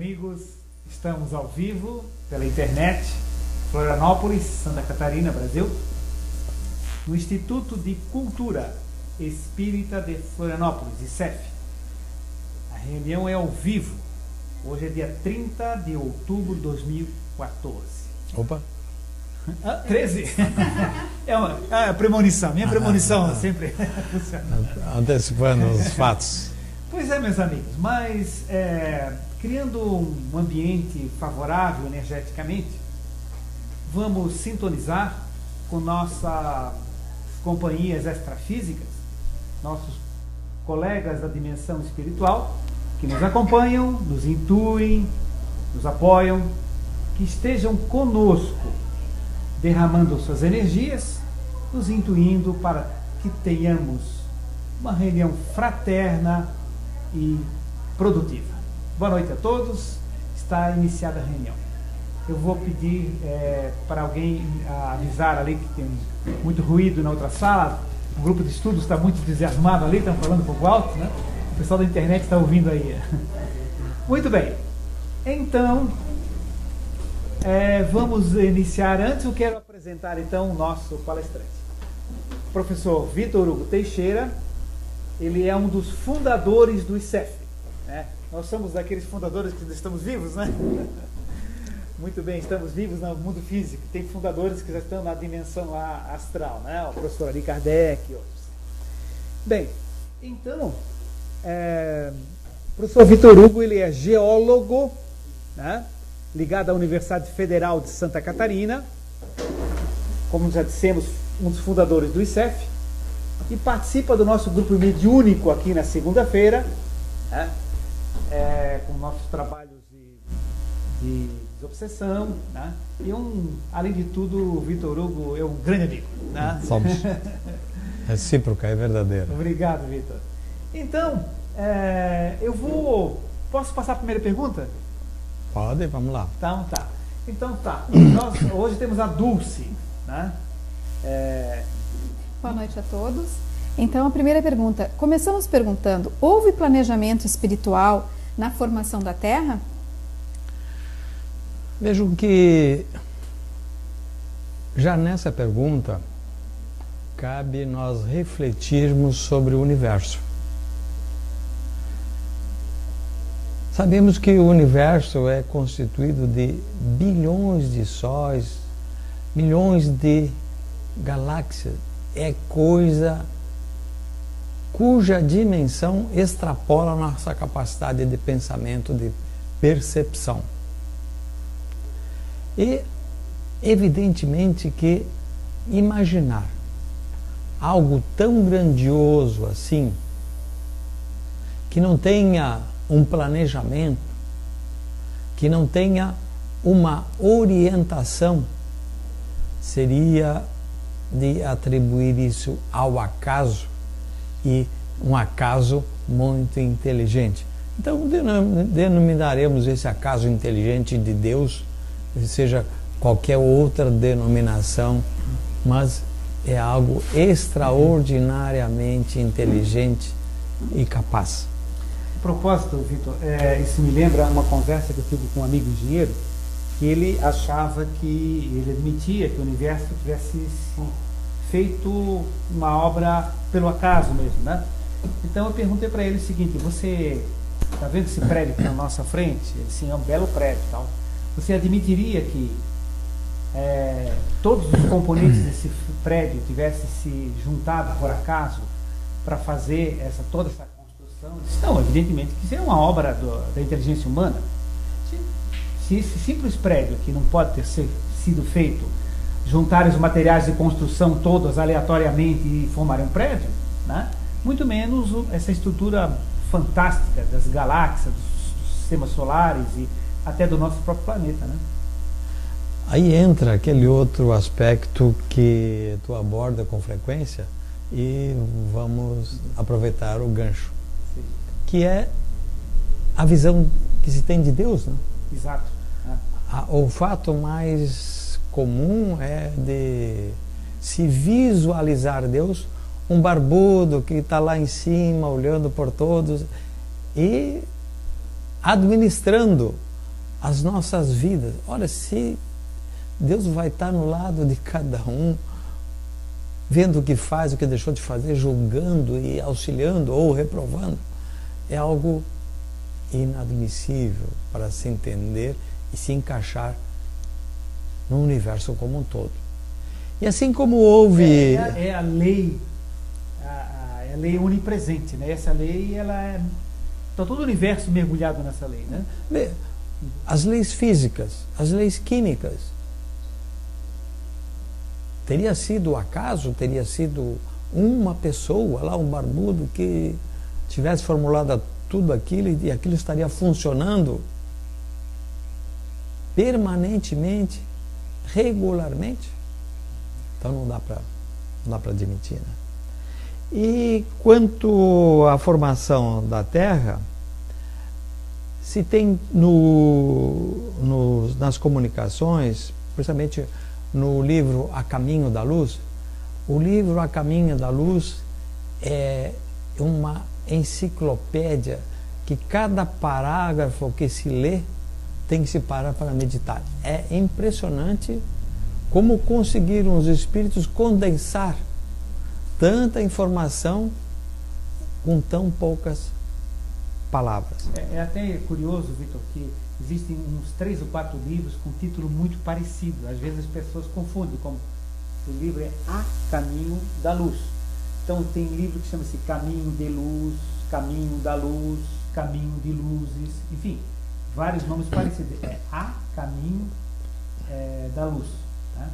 amigos, estamos ao vivo pela internet, Florianópolis, Santa Catarina, Brasil, no Instituto de Cultura Espírita de Florianópolis, ICEF. A reunião é ao vivo, hoje é dia 30 de outubro de 2014. Opa! 13? É uma premonição, minha premonição sempre funciona. Antecipando os fatos. Pois é, meus amigos, mas criando um ambiente favorável energeticamente, vamos sintonizar com nossas companhias extrafísicas, nossos colegas da dimensão espiritual, que nos acompanham, nos intuem, nos apoiam, que estejam conosco, derramando suas energias, nos intuindo para que tenhamos uma reunião fraterna e produtiva. Boa noite a todos, está iniciada a reunião. Eu vou pedir para alguém avisar ali que tem muito ruído na outra sala, o grupo de estudos está muito entusiasmado ali, estão falando um pouco alto, né? O pessoal da internet está ouvindo aí. Muito bem, então vamos iniciar. Antes eu quero apresentar então o nosso palestrante, o professor Vitor Hugo Teixeira. Ele é um dos fundadores do ICEF, né? Nós somos daqueles fundadores que estamos vivos, né? Muito bem, estamos vivos no mundo físico. Tem fundadores que já estão na dimensão lá astral, né? O professor Allan Kardec e outros. Bem, então, o professor Vitor Hugo, ele é geólogo, né? Ligado à Universidade Federal de Santa Catarina, como já dissemos, um dos fundadores do ICEF, e participa do nosso grupo mediúnico aqui na segunda-feira, né? Com nossos trabalhos de desobsessão, né? E além de tudo, o Vitor Hugo é um grande amigo, né? Somos. Recíproca, é verdadeira. Obrigado, Vitor. Então, posso passar a primeira pergunta? Pode, vamos lá. Então tá. Nós hoje temos a Dulce, né? Boa noite a todos. Então, a primeira pergunta. Começamos perguntando, houve planejamento espiritual na formação da Terra? Vejo que já nessa pergunta cabe nós refletirmos sobre o universo. Sabemos que o universo é constituído de bilhões de sóis, milhões de galáxias. É coisa cuja dimensão extrapola a nossa capacidade de pensamento, de percepção. E, evidentemente, que imaginar algo tão grandioso assim, que não tenha um planejamento, que não tenha uma orientação, seria de atribuir isso ao acaso, e um acaso muito inteligente. Então, denominaremos esse acaso inteligente de Deus, seja qualquer outra denominação, mas é algo extraordinariamente inteligente e capaz. A propósito, Vitor, isso me lembra uma conversa que eu tive com um amigo engenheiro, que ele admitia que o universo tivesse feito uma obra pelo acaso mesmo, né? Então eu perguntei para ele o seguinte: você está vendo esse prédio aqui na nossa frente? Ele, sim, é um belo prédio, tal. Você admitiria que todos os componentes desse prédio tivessem se juntado por acaso para fazer toda essa construção? Eu disse, não, evidentemente que isso é uma obra da inteligência humana. Se esse simples prédio que não pode ter sido feito, juntarem os materiais de construção todos aleatoriamente e formarem um prédio, né? Muito menos essa estrutura fantástica das galáxias, dos sistemas solares e até do nosso próprio planeta, né? Aí entra aquele outro aspecto que tu aborda com frequência e vamos aproveitar o gancho. Sim. Que é a visão que se tem de Deus, né? Exato. O fato mais comum é de se visualizar Deus, um barbudo que está lá em cima olhando por todos e administrando as nossas vidas. Olha, se Deus vai estar no lado de cada um, vendo o que faz, o que deixou de fazer, julgando e auxiliando ou reprovando, é algo inadmissível para se entender e se encaixar no universo como um todo. E assim como houve... É a lei, é a lei onipresente, né? Essa lei, ela é... Está todo o universo mergulhado nessa lei, né? As leis físicas, as leis químicas. Teria sido acaso, teria sido uma pessoa lá, um barbudo, que tivesse formulado tudo aquilo e aquilo estaria funcionando permanentemente, regularmente? Então não dá para admitir, né? E quanto à formação da Terra, se tem nas comunicações, principalmente no livro A Caminho da Luz, o livro A Caminho da Luz é uma enciclopédia que cada parágrafo que se lê tem que se parar para meditar. É impressionante como conseguiram os espíritos condensar tanta informação com tão poucas palavras. É até curioso, Vitor, que existem uns 3 ou 4 livros com título muito parecido. Às vezes as pessoas confundem, como o livro é A Caminho da Luz. Então tem livro que chama-se Caminho de Luz, Caminho da Luz, Caminho de Luzes, enfim, vários nomes parecidos. É A Caminho da Luz, tá?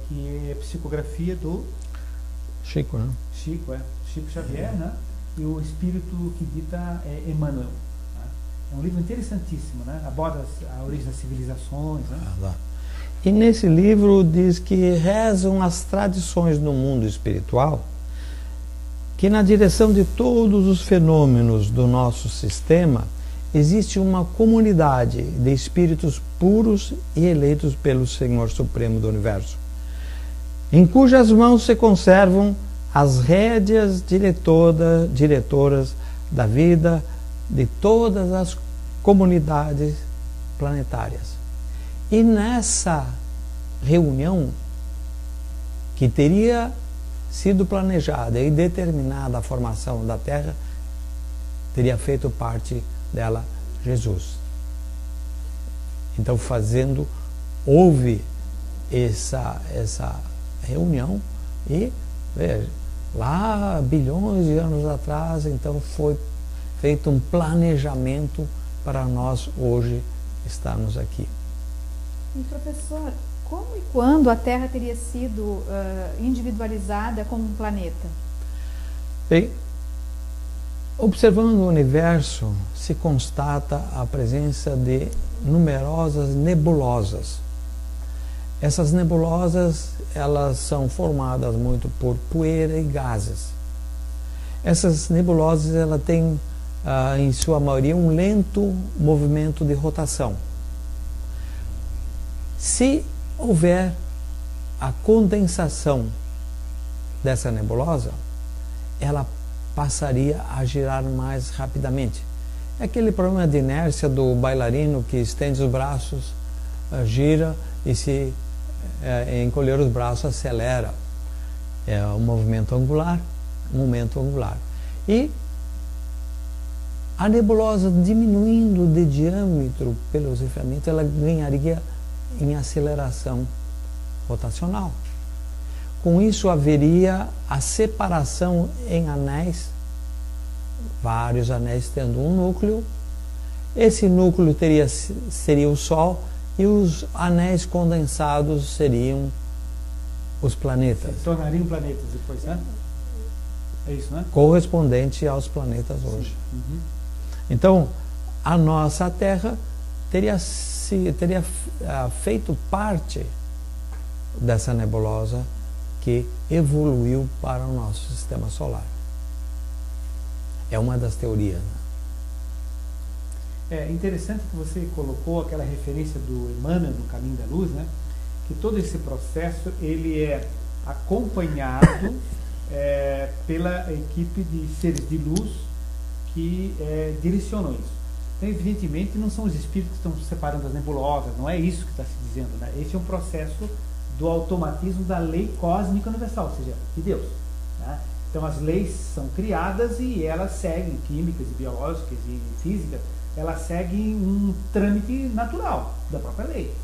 Que é psicografia do Chico, né? Chico Xavier, né? E o espírito que dita é Emmanuel. Né? É um livro interessantíssimo, né? Aborda a origem das civilizações. Né? E nesse livro diz que rezam as tradições no mundo espiritual que na direção de todos os fenômenos do nosso sistema existe uma comunidade de espíritos puros e eleitos pelo Senhor Supremo do Universo, em cujas mãos se conservam as rédeas diretoras da vida de todas as comunidades planetárias. E nessa reunião, que teria sido planejada e determinada a formação da Terra, teria feito parte dela Jesus. Então, houve essa reunião e, veja, lá bilhões de anos atrás, então foi feito um planejamento para nós hoje estarmos aqui. E professor, como e quando a Terra teria sido individualizada como um planeta? Bem, observando o universo, se constata a presença de numerosas nebulosas. Essas nebulosas, elas são formadas muito por poeira e gases. Essas nebulosas, ela têm, em sua maioria, um lento movimento de rotação. Se houver a condensação dessa nebulosa, ela passaria a girar mais rapidamente. É aquele problema de inércia do bailarino que estende os braços, gira e se encolher os braços acelera. É um movimento angular, E a nebulosa diminuindo de diâmetro pelo esfriamento, ela ganharia em aceleração rotacional. Com isso haveria a separação em anéis, vários anéis tendo um núcleo. Esse núcleo seria o Sol e os anéis condensados seriam os planetas. Se tornariam planetas depois, né? É isso, né? Correspondente aos planetas hoje. Uhum. Então, a nossa Terra teria feito parte dessa nebulosa que evoluiu para o nosso sistema solar. É uma das teorias. Né? É interessante que você colocou aquela referência do Emmanuel, do Caminho da Luz, né? Que todo esse processo ele é acompanhado pela equipe de seres de luz que direcionam isso. Então, evidentemente, não são os espíritos que estão separando as nebulosas, não é isso que está se dizendo, né? Esse é um processo do automatismo da lei cósmica universal, ou seja, de Deus, né? Então, as leis são criadas e elas seguem, químicas e biológicas e físicas, elas seguem um trâmite natural da própria lei.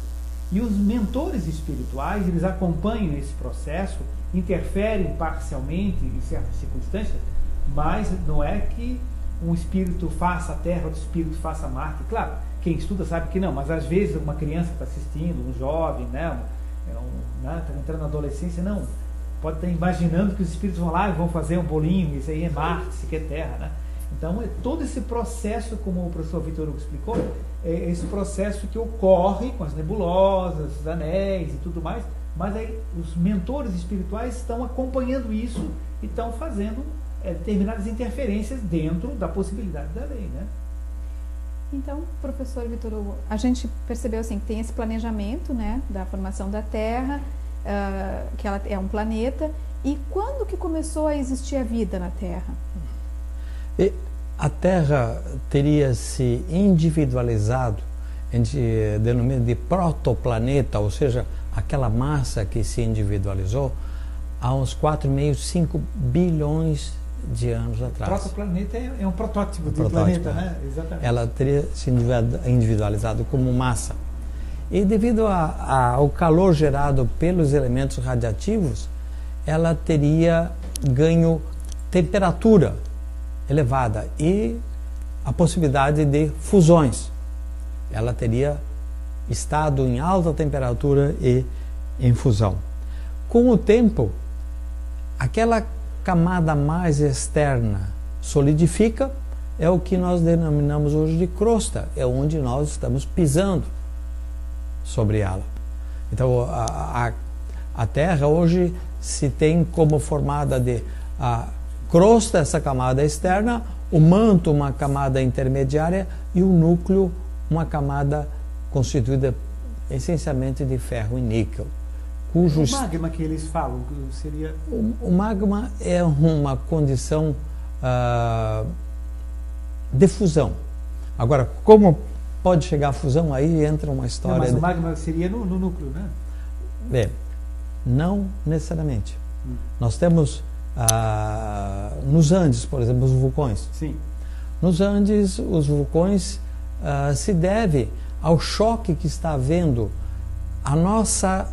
E os mentores espirituais, eles acompanham esse processo, interferem parcialmente em certas circunstâncias, mas não é que um espírito faça a Terra, outro espírito faça Marte. Claro, quem estuda sabe que não, mas às vezes uma criança está assistindo, um jovem, né, está entrando na adolescência, não, pode estar imaginando que os espíritos vão lá e vão fazer um bolinho, isso aí é Marte, isso aqui é Terra, né? Então, todo esse processo, como o professor Vitor Hugo explicou, é esse processo que ocorre com as nebulosas, os anéis e tudo mais, mas aí os mentores espirituais estão acompanhando isso e estão fazendo determinadas interferências dentro da possibilidade da lei, né? Então, professor Vitor Hugo, a gente percebeu assim, que tem esse planejamento, né, da formação da Terra, que ela é um planeta, e quando que começou a existir a vida na Terra? A Terra teria se individualizado, a gente denomina de protoplaneta, ou seja, aquela massa que se individualizou há uns 4,5, 5 bilhões de anos atrás. Protoplaneta é um protótipo de planeta, né? Exatamente. Ela teria se individualizado como massa. E devido ao calor gerado pelos elementos radiativos, ela teria ganho temperatura elevada e a possibilidade de fusões. Ela teria estado em alta temperatura e em fusão. Com o tempo, aquela camada mais externa solidifica, é o que nós denominamos hoje de crosta, é onde nós estamos pisando sobre ela. Então, a Terra hoje se tem como formada de a crosta, essa camada externa, o manto, uma camada intermediária, e o núcleo, uma camada constituída essencialmente de ferro e níquel. O magma que eles falam seria... O magma é uma condição de fusão. Agora, como pode chegar à fusão, aí entra uma história... Não, mas o magma seria no núcleo, né? Não necessariamente. Nós temos... nos Andes, por exemplo, os vulcões. Sim. Nos Andes, os vulcões se deve ao choque que está havendo a nossa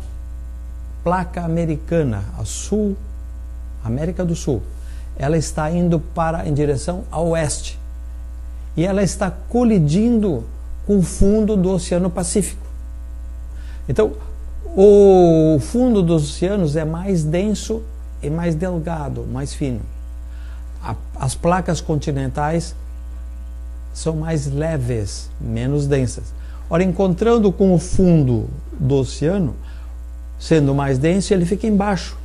placa americana, a Sul, América do Sul. Ela está indo em direção ao oeste e ela está colidindo com o fundo do Oceano Pacífico. Então, o fundo dos oceanos é mais denso e mais delgado, mais fino. As placas continentais são mais leves, menos densas. Ora, encontrando com o fundo do oceano, sendo mais denso, ele fica embaixo.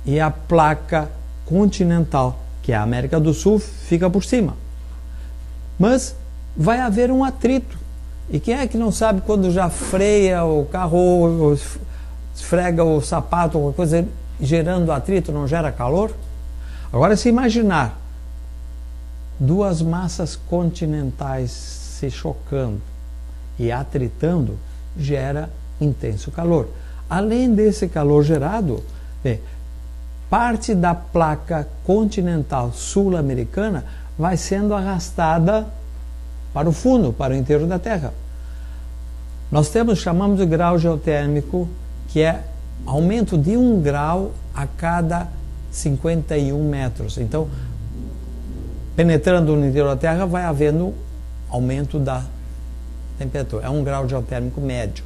E a placa continental, que é a América do Sul, fica por cima. Mas vai haver um atrito. E quem é que não sabe quando já freia o carro, ou esfrega o sapato, alguma coisa, gerando atrito, não gera calor? Agora, se imaginar duas massas continentais se chocando e atritando, gera intenso calor. Além desse calor gerado, parte da placa continental sul-americana vai sendo arrastada para o fundo, para o interior da Terra. Nós chamamos de grau geotérmico, que é aumento de 1 grau a cada 51 metros. Então, penetrando no interior da Terra, vai havendo aumento da temperatura. É 1 grau geotérmico médio.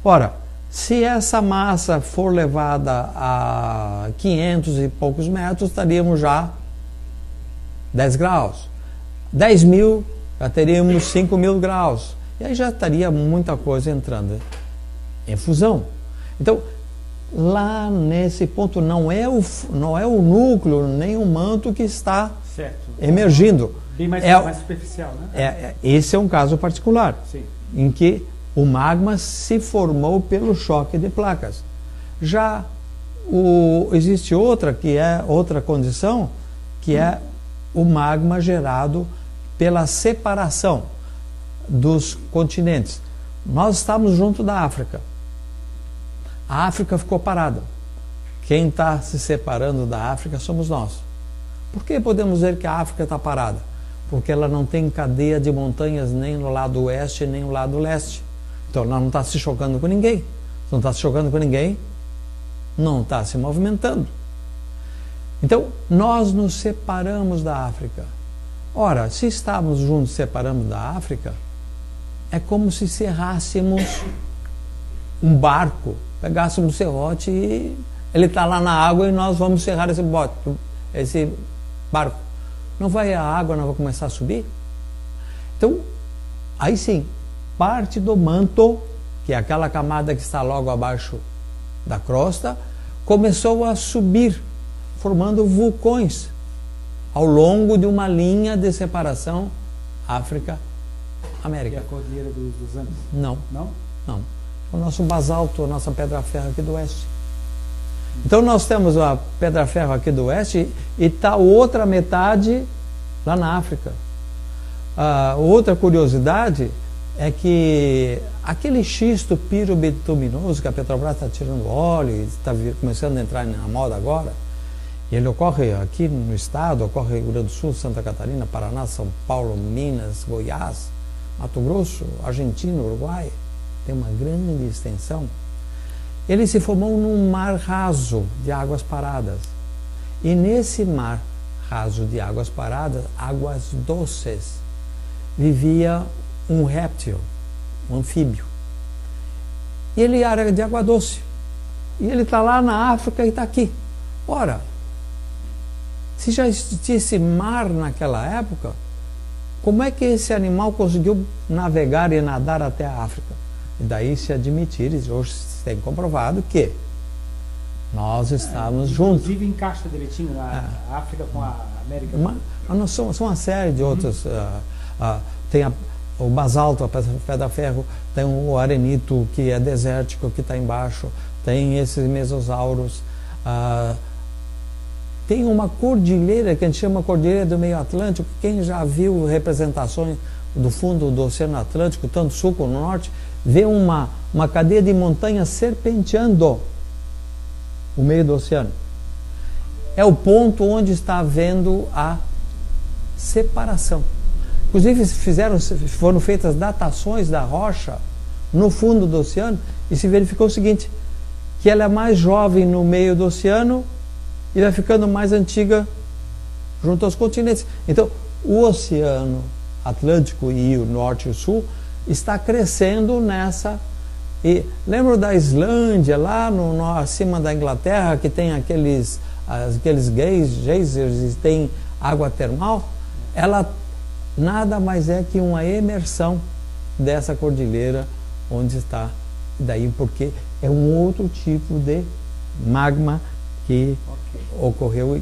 Ora, se essa massa for levada a 500 e poucos metros, estaríamos já 10 graus. 10 mil, já teríamos 5 mil graus. E aí já estaria muita coisa entrando em fusão. Então, lá nesse ponto, não é o núcleo, nem o manto que está emergindo. Bem mais superficial, né? Esse é um caso particular. Sim. Em que o magma se formou pelo choque de placas. Já existe outra condição, que é o magma gerado pela separação. dos continentes. Nós estamos junto da África. A África ficou parada. Quem está se separando da África somos nós. Por que podemos dizer que a África está parada? Porque ela não tem cadeia de montanhas nem no lado oeste nem no lado leste. Então ela não está se chocando com ninguém. Se não está se chocando com ninguém, não está se movimentando. Então nós nos separamos da África. Ora, se estamos juntos e separamos da África, é como se cerrássemos um barco, pegássemos um serrote e ele está lá na água e nós vamos cerrar esse barco. Não vai a água, não vai começar a subir? Então, aí sim, parte do manto, que é aquela camada que está logo abaixo da crosta, começou a subir, formando vulcões ao longo de uma linha de separação África-América. E a Cordilheira dos Andes? Não. Não? Não. O nosso basalto, a nossa pedra-ferro aqui do oeste. Então nós temos a pedra-ferro aqui do oeste e está outra metade lá na África. Outra curiosidade é que aquele xisto pirobituminoso que a Petrobras está tirando óleo e está começando a entrar na moda agora, ele ocorre aqui no estado, ocorre no Rio Grande do Sul, Santa Catarina, Paraná, São Paulo, Minas, Goiás, Mato Grosso, Argentina, Uruguai, tem uma grande extensão. Ele se formou num mar raso de águas paradas. E nesse mar raso de águas paradas, águas doces, vivia um réptil, um anfíbio. E ele era de água doce. E ele está lá na África e está aqui. Ora, se já existisse mar naquela época, como é que esse animal conseguiu navegar e nadar até a África? E daí se admitir, hoje se tem comprovado que nós estamos juntos. Inclusive encaixa direitinho a África com a América. São uma série de outros. Tem o basalto, a pedra-ferro, tem o arenito, que é desértico, que está embaixo, tem esses mesosauros. Tem uma cordilheira que a gente chama Cordilheira do Meio Atlântico. Quem já viu representações do fundo do Oceano Atlântico, tanto sul como norte, vê uma cadeia de montanhas serpenteando o meio do oceano. É o ponto onde está havendo a separação. Inclusive foram feitas datações da rocha no fundo do oceano e se verificou o seguinte, que ela é mais jovem no meio do oceano e vai ficando mais antiga junto aos continentes. Então, o Oceano Atlântico e o Norte e o Sul está crescendo nessa. E lembra da Islândia, lá acima da Inglaterra, que tem aqueles geysers e tem água termal? Ela nada mais é que uma emersão dessa cordilheira onde está. Daí porque é um outro tipo de magma que ocorreu.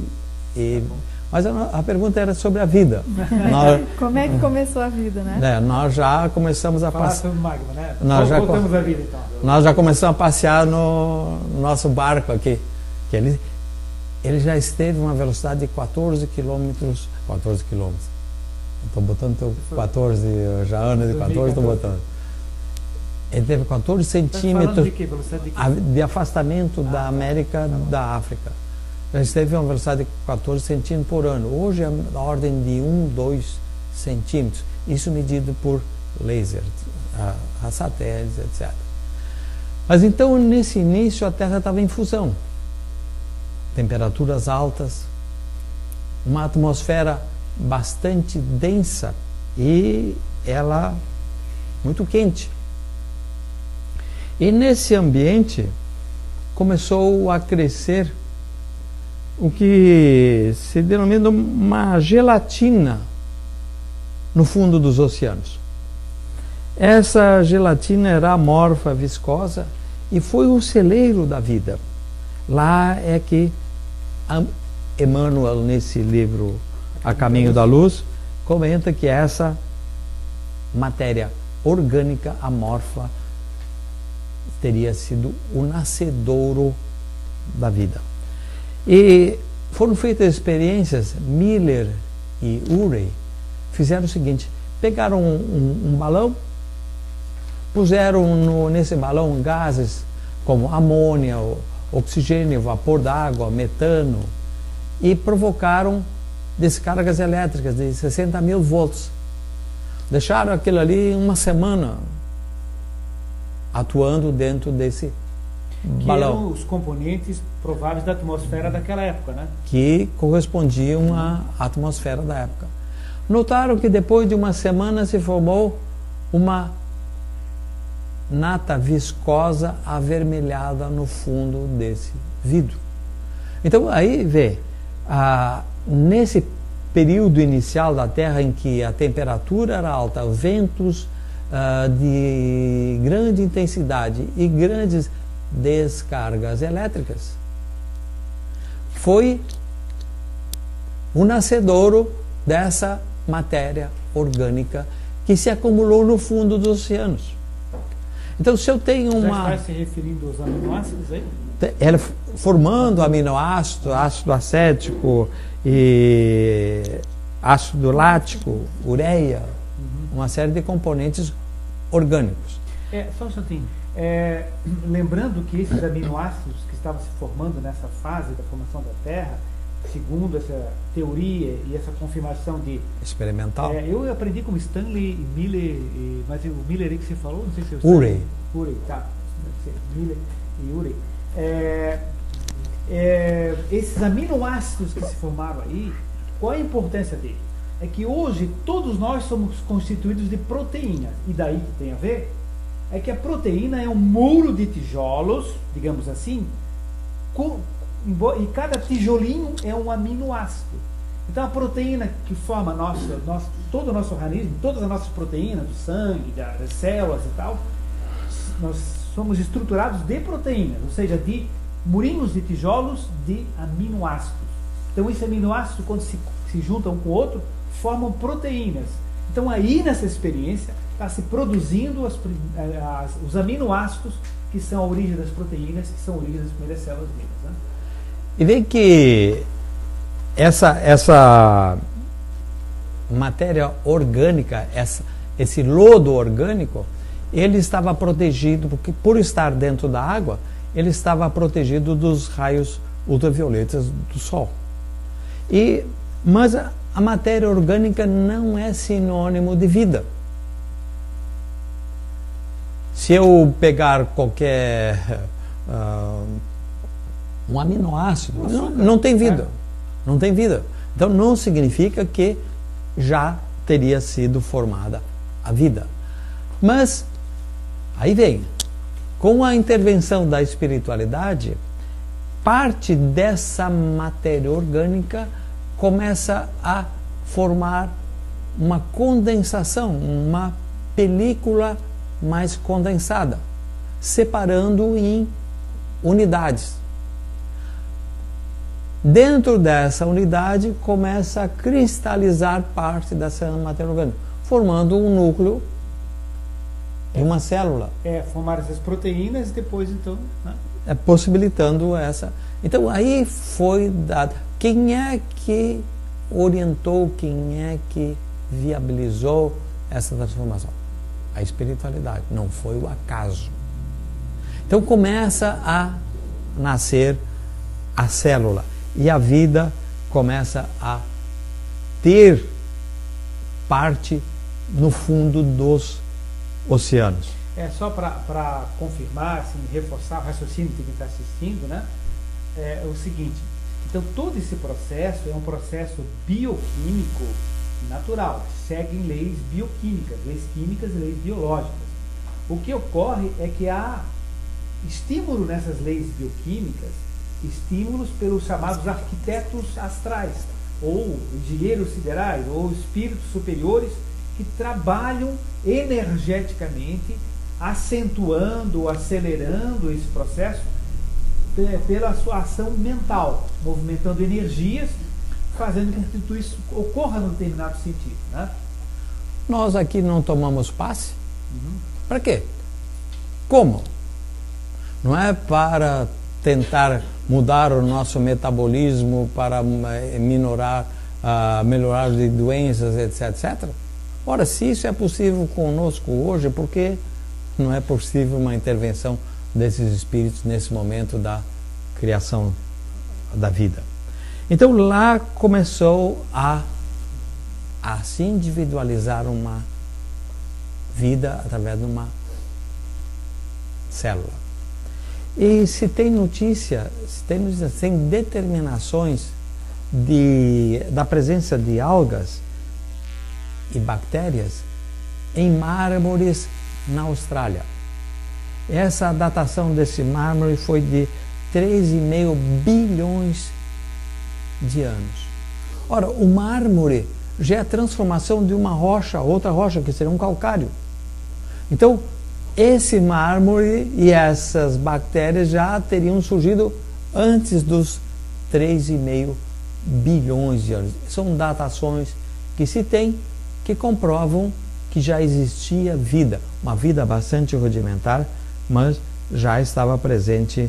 Mas a pergunta era sobre a vida. Como é que começou a vida, né? Nós já começamos a passear sobre magma, né? Voltamos à vida, então. Nós já começamos a passear no nosso barco aqui. Que ele já esteve a uma velocidade de 14 quilômetros. 14 quilômetros. Estou botando 14, já ano de 14, estou botando. Ele teve 14 centímetros de afastamento da América da África. Já esteve a uma velocidade de 14 centímetros por ano. Hoje é a ordem de 2 centímetros. Isso medido por laser, a satélites, etc. Mas então, nesse início, a Terra estava em fusão. Temperaturas altas, uma atmosfera bastante densa e ela muito quente. E nesse ambiente começou a crescer o que se denomina uma gelatina no fundo dos oceanos. Essa gelatina era amorfa, viscosa e foi o celeiro da vida. Lá é que Emmanuel, nesse livro A Caminho da Luz, comenta que essa matéria orgânica amorfa teria sido o nascedouro da vida. E foram feitas experiências. Miller e Urey fizeram o seguinte: pegaram um balão puseram nesse balão gases como amônia, oxigênio, vapor d'água, metano, e provocaram descargas elétricas de 60.000 volts. Deixaram aquilo ali uma semana atuando dentro desse balão. Que eram os componentes prováveis da atmosfera daquela época, né? Que correspondiam à atmosfera da época. Notaram que depois de uma semana se formou uma nata viscosa avermelhada no fundo desse vidro. Então aí vê, nesse período inicial da Terra em que a temperatura era alta, ventos de grande intensidade e grandes descargas elétricas, foi o nascedouro dessa matéria orgânica que se acumulou no fundo dos oceanos. Então, se eu tenho uma... Já está se referindo aos aminoácidos aí? Ela formando aminoácido, ácido acético e ácido lático, ureia, uma série de componentes orgânicos. Só um instantinho. Lembrando que esses aminoácidos que estavam se formando nessa fase da formação da Terra, segundo essa teoria e essa confirmação de... experimental? Eu aprendi com Stanley e Miller, mas o Miller aí que você falou, não sei se eu Urey. Urey, tá. Miller e Urey. Esses aminoácidos que se formaram aí, qual a importância dele? É que hoje todos nós somos constituídos de proteína. E daí que tem a ver? É que a proteína é um muro de tijolos, digamos assim, e cada tijolinho é um aminoácido. Então a proteína que forma todo o nosso organismo, todas as nossas proteínas, do sangue, das células e tal, nós somos estruturados de proteínas, ou seja, de murinhos de tijolos de aminoácidos. Então esse aminoácido, quando se juntam um com o outro, formam proteínas. Então aí nessa experiência está se produzindo os aminoácidos que são a origem das proteínas, que são a origem das primeiras células vivas, né? E vê que essa matéria orgânica, esse lodo orgânico, ele estava protegido, porque por estar dentro da água, ele estava protegido dos raios ultravioletas do Sol. Mas a matéria orgânica não é sinônimo de vida. Se eu pegar qualquer um aminoácido, não tem vida. Não tem vida. Então não significa que já teria sido formada a vida. Mas aí vem, com a intervenção da espiritualidade, parte dessa matéria orgânica começa a formar uma condensação, uma película mais condensada, separando em unidades. Dentro dessa unidade começa a cristalizar parte dessa matéria orgânica, formando um núcleo de uma célula. Formar essas proteínas e depois então... né? Possibilitando essa... Então aí foi dado... Quem é que orientou, quem é que viabilizou essa transformação? A espiritualidade, não foi o acaso. Então começa a nascer a célula e a vida começa a ter parte no fundo dos oceanos. Só para confirmar, assim, reforçar o raciocínio de quem está assistindo, né? É o seguinte: então todo esse processo é um processo bioquímico natural, seguem leis bioquímicas, leis químicas e leis biológicas. O que ocorre é que há estímulo nessas leis bioquímicas, estímulos pelos chamados arquitetos astrais, ou engenheiros siderais, ou espíritos superiores que trabalham energeticamente, acentuando, acelerando esse processo pela sua ação mental, movimentando energias, fazendo com que tudo isso ocorra num determinado sentido, né? Nós aqui não tomamos passe? Para quê? Como? Não é para tentar mudar o nosso metabolismo, para melhorar de doenças, etc, etc? Ora, se isso é possível conosco hoje, por que não é possível uma intervenção desses espíritos nesse momento da criação da vida. Então lá começou a se individualizar uma vida através de uma célula. E se tem notícia, tem determinações da presença de algas e bactérias em mármores na Austrália. Essa datação desse mármore foi de 3,5 bilhões de anos. Ora, o mármore já é a transformação de uma rocha a outra rocha, que seria um calcário. Então, esse mármore e essas bactérias já teriam surgido antes dos 3,5 bilhões de anos. São datações que se tem, que comprovam que já existia vida, uma vida bastante rudimentar, mas já estava presente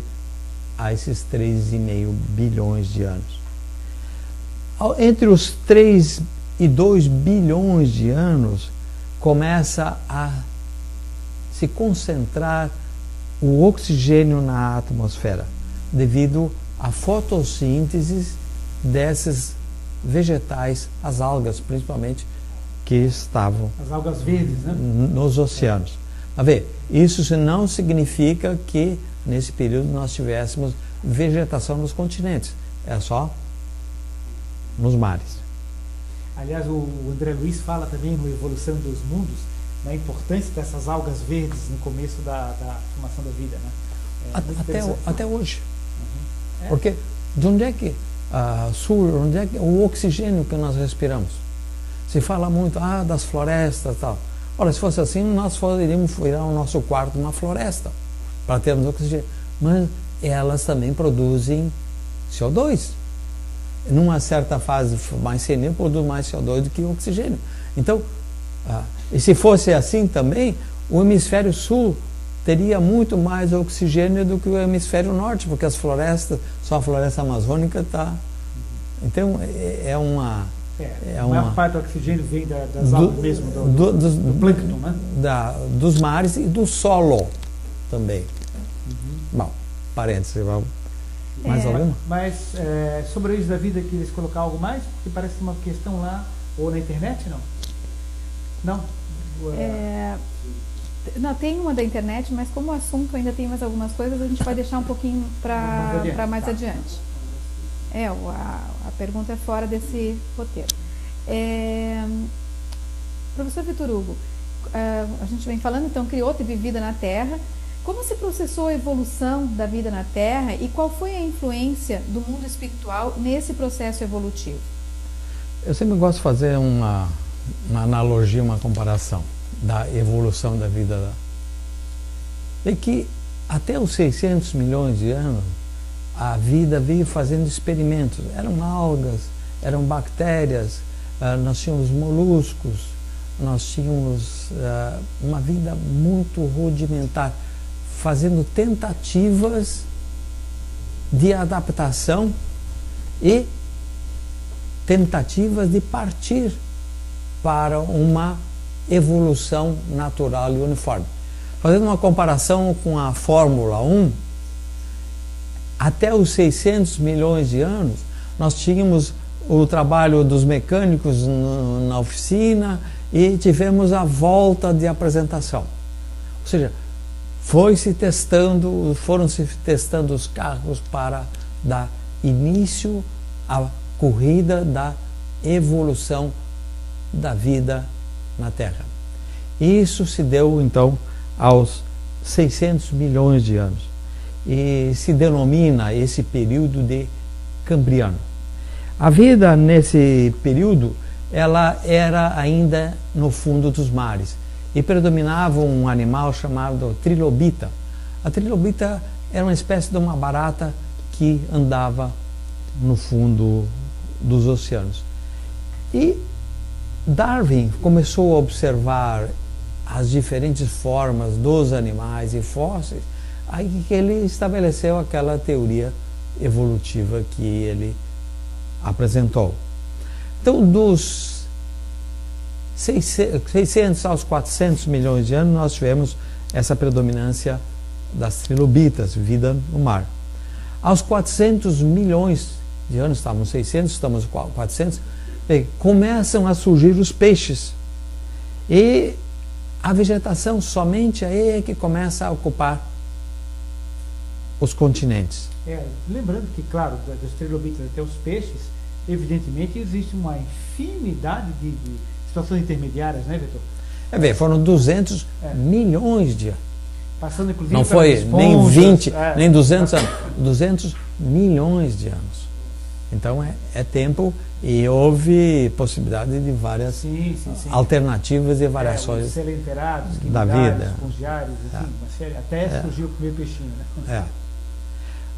há esses 3,5 bilhões de anos. Entre os 3 e 2 bilhões de anos, começa a se concentrar o oxigênio na atmosfera, devido à fotossíntese desses vegetais, as algas principalmente, que estavam as algas verdes, né? Nos oceanos. A ver, isso não significa que nesse período nós tivéssemos vegetação nos continentes, é só nos mares. Aliás, o André Luiz fala também no Evolução dos Mundos da importância dessas algas verdes no começo da formação da vida, né? Até hoje. Uhum. Porque de onde é que onde é que o oxigênio que nós respiramos? Se fala muito das florestas e tal. Ora, se fosse assim, nós poderíamos virar o nosso quarto uma floresta para termos oxigênio. Mas elas também produzem CO2. Numa certa fase mais senil, produz mais CO2 do que o oxigênio. Então, e se fosse assim também, o hemisfério sul teria muito mais oxigênio do que o hemisfério norte, porque as florestas, só a floresta amazônica está. Então, a maior parte do oxigênio vem das algas mesmo, do plâncton, né? Dos mares e do solo também. Uhum. Bom, parênteses, mais alguma? Mas sobre a origem da vida, queres colocar algo mais? Porque parece uma questão lá, ou na internet, não? Não? Não, tem uma da internet, mas como o assunto ainda tem mais algumas coisas, a gente vai deixar um pouquinho para mais adiante. A pergunta é fora desse roteiro. Professor Vitor Hugo, a gente vem falando, então, criou, teve vida na Terra. Como se processou a evolução da vida na Terra e qual foi a influência do mundo espiritual nesse processo evolutivo? Eu sempre gosto de fazer uma analogia, uma comparação da evolução da vida. É que até os 600 milhões de anos, a vida veio fazendo experimentos. Eram algas, eram bactérias, nós tínhamos moluscos, nós tínhamos uma vida muito rudimentar, fazendo tentativas de adaptação e tentativas de partir para uma evolução natural e uniforme. Fazendo uma comparação com a Fórmula 1, até os 600 milhões de anos, nós tínhamos o trabalho dos mecânicos na oficina e tivemos a volta de apresentação. Ou seja, foram se testando os carros para dar início à corrida da evolução da vida na Terra. Isso se deu, então, aos 600 milhões de anos. E se denomina esse período de Cambriano. A vida nesse período, ela era ainda no fundo dos mares e predominava um animal chamado trilobita. A trilobita era uma espécie de uma barata que andava no fundo dos oceanos. E Darwin começou a observar as diferentes formas dos animais e fósseis, aí que ele estabeleceu aquela teoria evolutiva que ele apresentou. Então, dos 600 aos 400 milhões de anos, nós tivemos essa predominância das trilobitas, vida no mar. Aos 400 milhões de anos, estávamos 600, estamos 400, começam a surgir os peixes. E a vegetação somente aí é que começa a ocupar os continentes. Lembrando que, claro, dos trilobitas até os peixes, evidentemente existe uma infinidade de situações intermediárias, né, Vitor? Foram 200 milhões de anos. Passando, inclusive, não foi esponjas, nem 20, nem 200 anos, 200 milhões de anos. Então é tempo e houve possibilidade de várias alternativas e variações os selenterados, da vida. Fungiários, até surgiu o primeiro peixinho, né?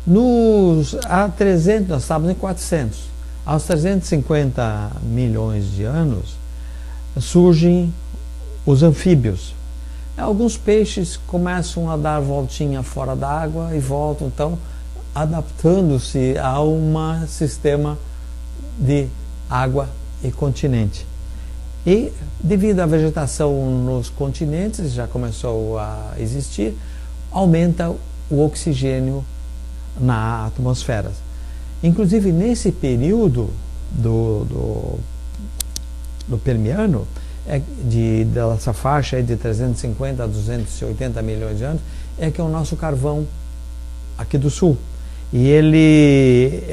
Nós estávamos em 400. Aos 350 milhões de anos surgem os anfíbios. Alguns peixes começam a dar voltinha fora d'água e voltam, então, adaptando-se a um sistema de água e continente. E, devido à vegetação nos continentes, já começou a existir, aumenta o oxigênio na atmosfera. Inclusive, nesse período do Permiano, dessa faixa de 350 a 280 milhões de anos, é que é o nosso carvão aqui do sul. E ele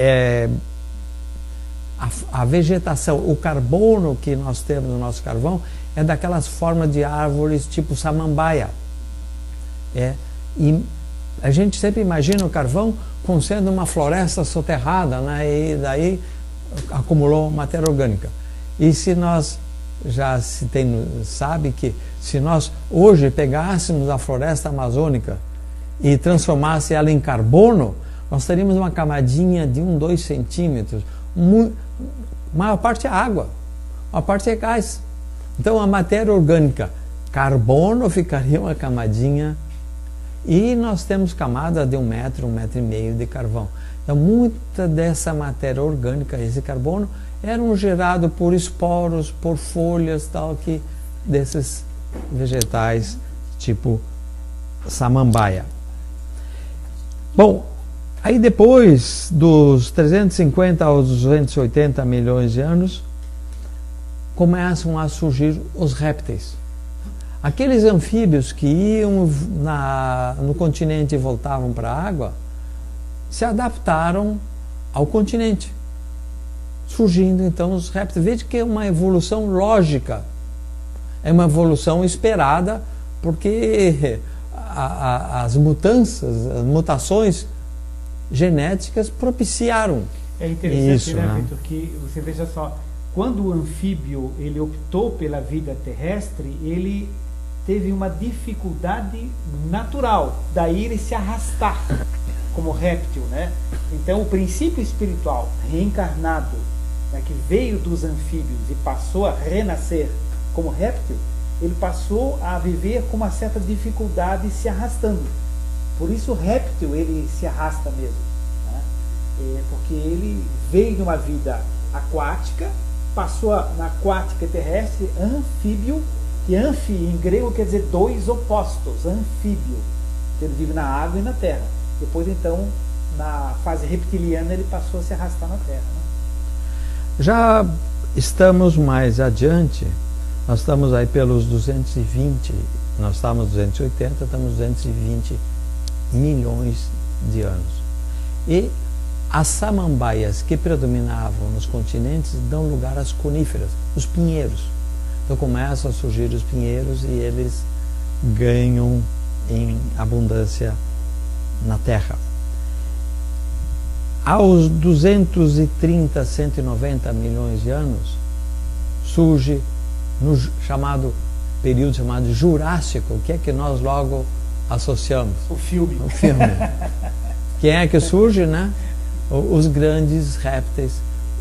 a vegetação, o carbono que nós temos no nosso carvão é daquelas formas de árvores tipo samambaia. E a gente sempre imagina o carvão como sendo uma floresta soterrada, né? E daí acumulou matéria orgânica. E se nós sabe que se nós hoje pegássemos a floresta amazônica e transformasse ela em carbono, nós teríamos uma camadinha de 2 centímetros. Maior parte é água, a parte é gás. Então a matéria orgânica, carbono, ficaria uma camadinha, e nós temos camada de 1 metro, 1,5 metro de carvão. Então muita dessa matéria orgânica, esse carbono, eram gerados por esporos, por folhas, tal, que desses vegetais tipo samambaia. Bom, aí depois dos 350 aos 280 milhões de anos, começam a surgir os répteis. Aqueles anfíbios que iam no continente e voltavam para a água, se adaptaram ao continente, surgindo então os répteis. Veja que é uma evolução lógica, é uma evolução esperada, porque as mutações genéticas propiciaram. É interessante, isso, né, Vitor, que você veja só, quando o anfíbio ele optou pela vida terrestre, ele teve uma dificuldade natural, daí ele se arrastar como réptil, né? Então o princípio espiritual reencarnado, né, que veio dos anfíbios e passou a renascer como réptil, ele passou a viver com uma certa dificuldade se arrastando. Por isso o réptil ele se arrasta mesmo, né? Porque ele veio de uma vida aquática, passou na aquática terrestre, anfíbio, que anfi em grego quer dizer 2 opostos, anfíbio. Ele vive na água e na terra. Depois então, na fase reptiliana, ele passou a se arrastar na terra, né? Já estamos mais adiante, nós estamos aí pelos 220, nós estamos 280, estamos 220 milhões de anos. E as samambaias que predominavam nos continentes dão lugar às coníferas, os pinheiros. Então começam a surgir os pinheiros e eles ganham em abundância na terra. Aos 230, 190 milhões de anos, surge no período chamado Jurássico, que é que nós logo associamos. O filme. Quem é que surge, né? Os grandes répteis,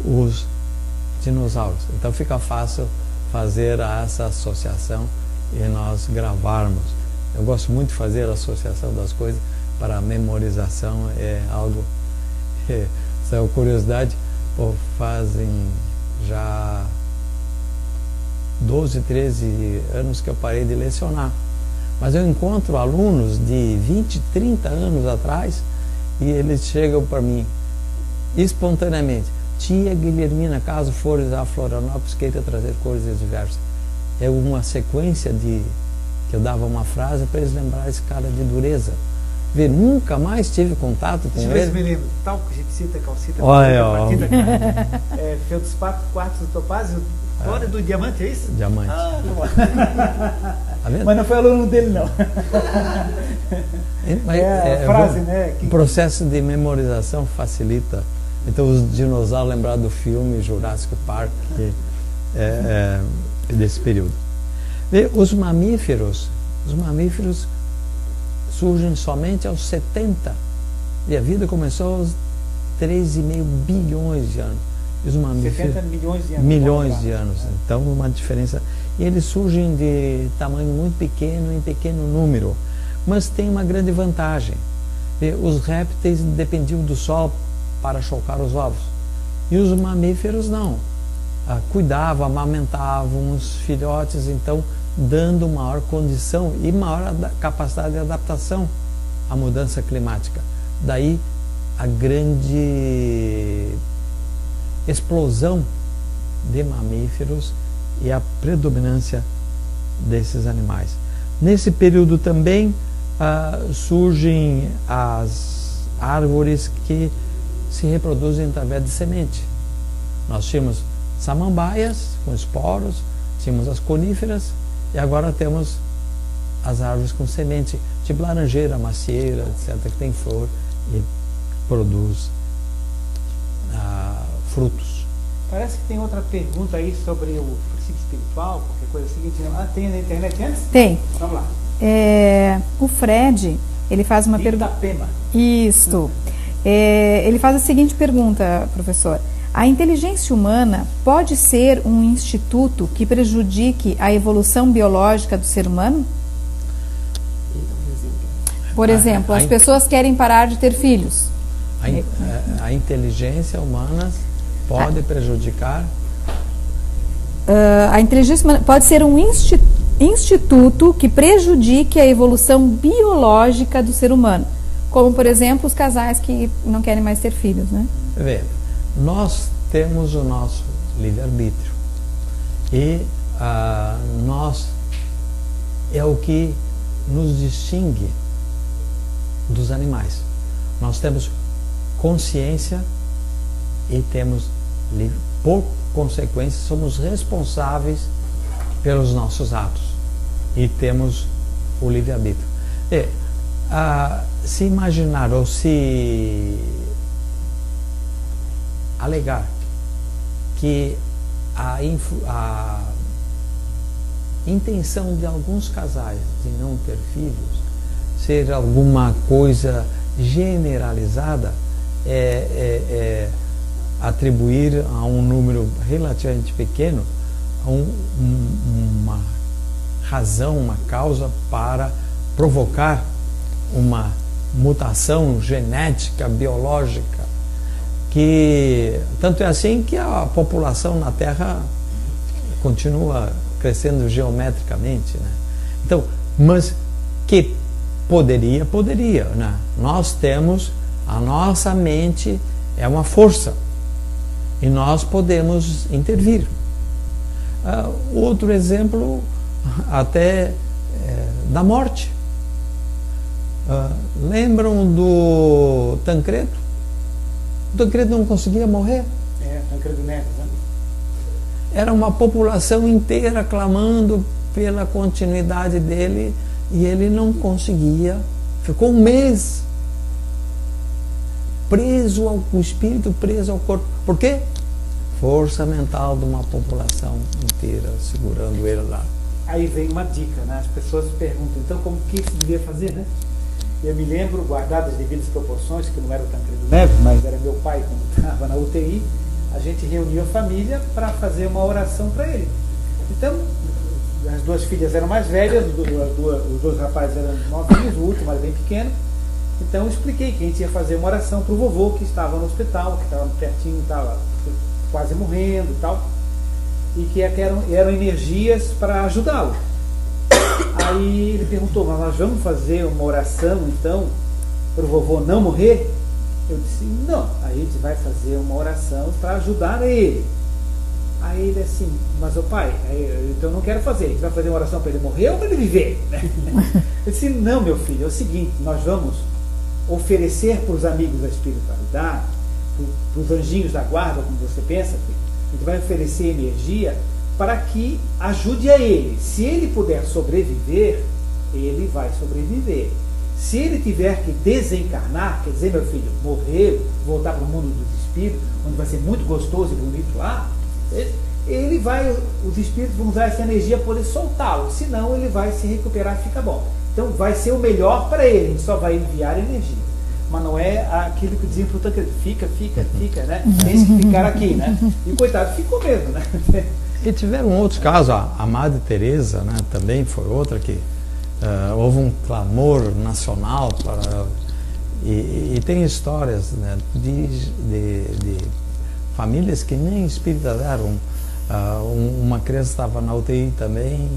os dinossauros. Então fica fácil fazer essa associação e nós gravarmos. Eu gosto muito de fazer a associação das coisas para a memorização, é algo que, essa é uma curiosidade, fazem já 12, 13 anos que eu parei de lecionar, Mas eu encontro alunos de 20, 30 anos atrás e eles chegam para mim espontaneamente: tia Guilhermina, caso fores a Florianópolis, queira trazer coisas diversas. É uma sequência de que eu dava uma frase para eles lembrarem esse cara de dureza. Vê, nunca mais tive contato com ele. Às vezes me lembro, tal, gipsita, calcita, olha, feldspato, quartzo, topázio, fora do diamante, é isso? Diamante. Tá vendo? Mas não foi aluno dele, não. É a frase, né? O processo de memorização facilita. Então, os dinossauros lembraram do filme Jurassic Park, que desse período. Vê, os mamíferos surgem somente aos 70. E a vida começou aos 3,5 bilhões de anos. E os mamíferos, 70 milhões de anos. Milhões de anos. Então, uma diferença. E eles surgem de tamanho muito pequeno, em pequeno número. Mas tem uma grande vantagem. Os répteis dependiam do sol para chocar os ovos. E os mamíferos não. Cuidavam, amamentavam os filhotes, então dando maior condição e maior capacidade de adaptação à mudança climática. Daí a grande explosão de mamíferos e a predominância desses animais. Nesse período também surgem as árvores que se reproduzem através de semente. Nós tínhamos samambaias com esporos, tínhamos as coníferas e agora temos as árvores com semente, tipo laranjeira, macieira, etc., que tem flor e produz frutos. Parece que tem outra pergunta aí sobre o princípio espiritual, qualquer coisa assim. Tem na internet antes? Tem. Vamos lá. O Fred, ele faz uma pergunta. Isto. Ele faz a seguinte pergunta, professor: a inteligência humana pode ser um instituto que prejudique a evolução biológica do ser humano? Por exemplo, as pessoas querem parar de ter filhos. A inteligência humana pode prejudicar? A inteligência humana pode ser um instituto que prejudique a evolução biológica do ser humano. Como, por exemplo, os casais que não querem mais ter filhos, né? Vê, nós temos o nosso livre-arbítrio e nós é o que nos distingue dos animais. Nós temos consciência e temos livre. Por consequência, somos responsáveis pelos nossos atos e temos o livre-arbítrio. Se imaginar ou se alegar que a intenção de alguns casais de não ter filhos ser alguma coisa generalizada, atribuir a um número relativamente pequeno uma razão, uma causa para provocar uma mutação genética, biológica, que tanto é assim que a população na Terra continua crescendo geometricamente, né? Então, mas que poderia, né? Nós temos, a nossa mente é uma força e nós podemos intervir. Outro exemplo até da morte. Lembram do Tancredo? O Tancredo não conseguia morrer. Tancredo Neves, né? Era uma população inteira clamando pela continuidade dele e ele não conseguia. Ficou um mês preso o espírito preso ao corpo. Por quê? Força mental de uma população inteira segurando ele lá. Aí vem uma dica, né? As pessoas perguntam, então como que se devia fazer, né? Eu me lembro, guardado as devidas proporções, que não era o Tancredo Neves, mas era meu pai quando estava na UTI, a gente reuniu a família para fazer uma oração para ele. Então, as duas filhas eram mais velhas, os dois rapazes eram novinhos, o último era bem pequeno. Então eu expliquei que a gente ia fazer uma oração para o vovô que estava no hospital, que estava pertinho, estava quase morrendo e tal, e que eram energias para ajudá-lo. Aí ele perguntou, mas nós vamos fazer uma oração então para o vovô não morrer? Eu disse, não, a gente vai fazer uma oração para ajudar ele. Aí ele assim, mas o pai, então eu não quero fazer, a gente vai fazer uma oração para ele morrer ou para ele viver? Eu disse, não, meu filho, é o seguinte, nós vamos oferecer para os amigos da espiritualidade, para os anjinhos da guarda, como você pensa, a gente vai oferecer energia para que ajude a ele. Se ele puder sobreviver, ele vai sobreviver. Se ele tiver que desencarnar, quer dizer, meu filho, morrer, voltar para o mundo dos espíritos, onde vai ser muito gostoso e bonito lá, ele vai, os espíritos vão usar essa energia para poder soltá-lo, senão ele vai se recuperar e fica bom. Então vai ser o melhor para ele, a gente só vai enviar energia. Mas não é aquilo que dizia para o tanque, fica, né? Tem que ficar aqui, né? E coitado, ficou mesmo, né? E tiveram outros casos, a Madre Teresa, né, também foi outra que houve um clamor nacional para... E tem histórias, né, de famílias que nem espíritas eram. Uma criança estava na UTI também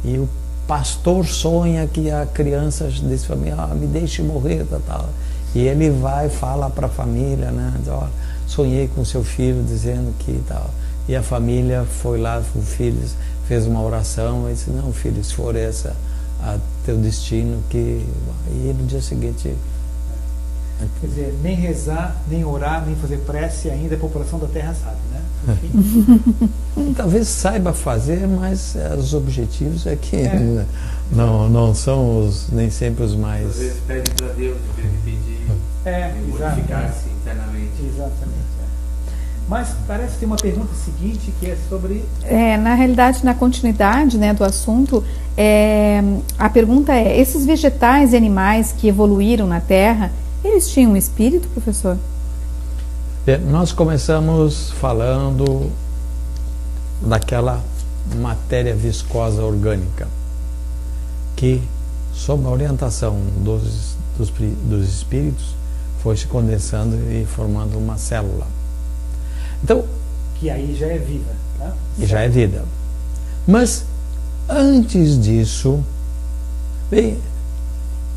e o pastor sonha que a criança diz para mim, me deixe morrer, tal. E ele vai, fala para a família, né, diz, sonhei com seu filho dizendo que tal. E a família foi lá, o filho fez uma oração e disse, não, filho, se for essa teu destino, que... E no dia seguinte... Quer dizer, nem rezar, nem orar, nem fazer prece, ainda a população da Terra sabe, né? Talvez saiba fazer, mas os objetivos é que não são nem sempre os mais... Às vezes pede para Deus, em vez de pedir modificar-se internamente. Exatamente. Mas parece que tem uma pergunta seguinte que é sobre... na realidade, na continuidade, né, do assunto, a pergunta é, esses vegetais e animais que evoluíram na Terra, eles tinham um espírito, professor? Nós começamos falando daquela matéria viscosa orgânica que, sob a orientação dos espíritos, foi se condensando e formando uma célula. Então, que aí já é viva, tá? E já é vida. Mas antes disso, bem,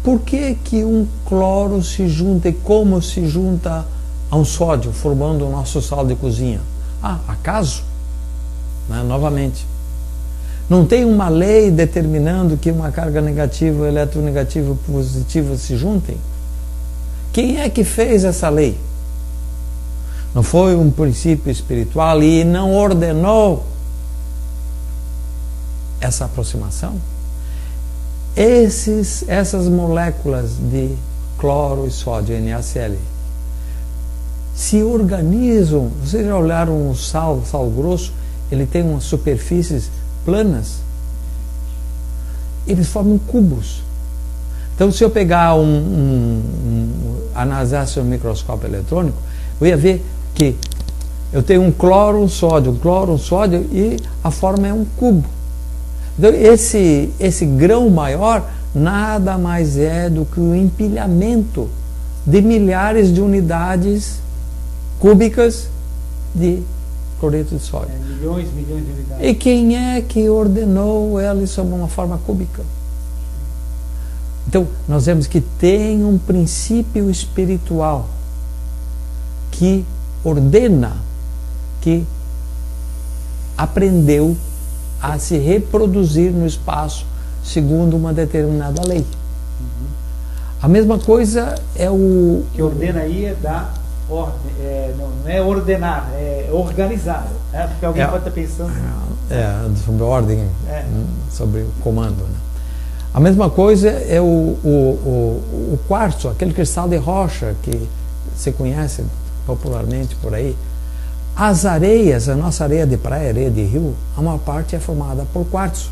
por que um cloro se junta e como se junta a um sódio, formando o nosso sal de cozinha? Acaso? Né? Novamente. Não tem uma lei determinando que uma carga negativa, eletronegativa e positiva se juntem? Quem é que fez essa lei? Não foi um princípio espiritual e não ordenou essa aproximação? Essas moléculas de cloro e sódio, NaCl, se organizam. Vocês já olharam o sal grosso? Ele tem umas superfícies planas. Eles formam cubos. Então, se eu pegar analisasse um microscópio eletrônico, eu ia ver que eu tenho um cloro, um sódio e a forma é um cubo. Então, esse grão maior nada mais é do que o empilhamento de milhares de unidades cúbicas de cloreto de sódio. Milhões de unidades. E quem é que ordenou ela sob uma forma cúbica? Então, nós vemos que tem um princípio espiritual que ordena, que aprendeu a se reproduzir no espaço segundo uma determinada lei. A mesma coisa é o... Que ordena aí é dar ordem, não é ordenar, é organizar. Porque alguém pode estar pensando... sobre ordem, sobre comando. Né? A mesma coisa é o quartzo, aquele cristal de rocha que se conhece popularmente por aí. As areias, a nossa areia de praia, areia de rio, a maior parte é formada por quartzo.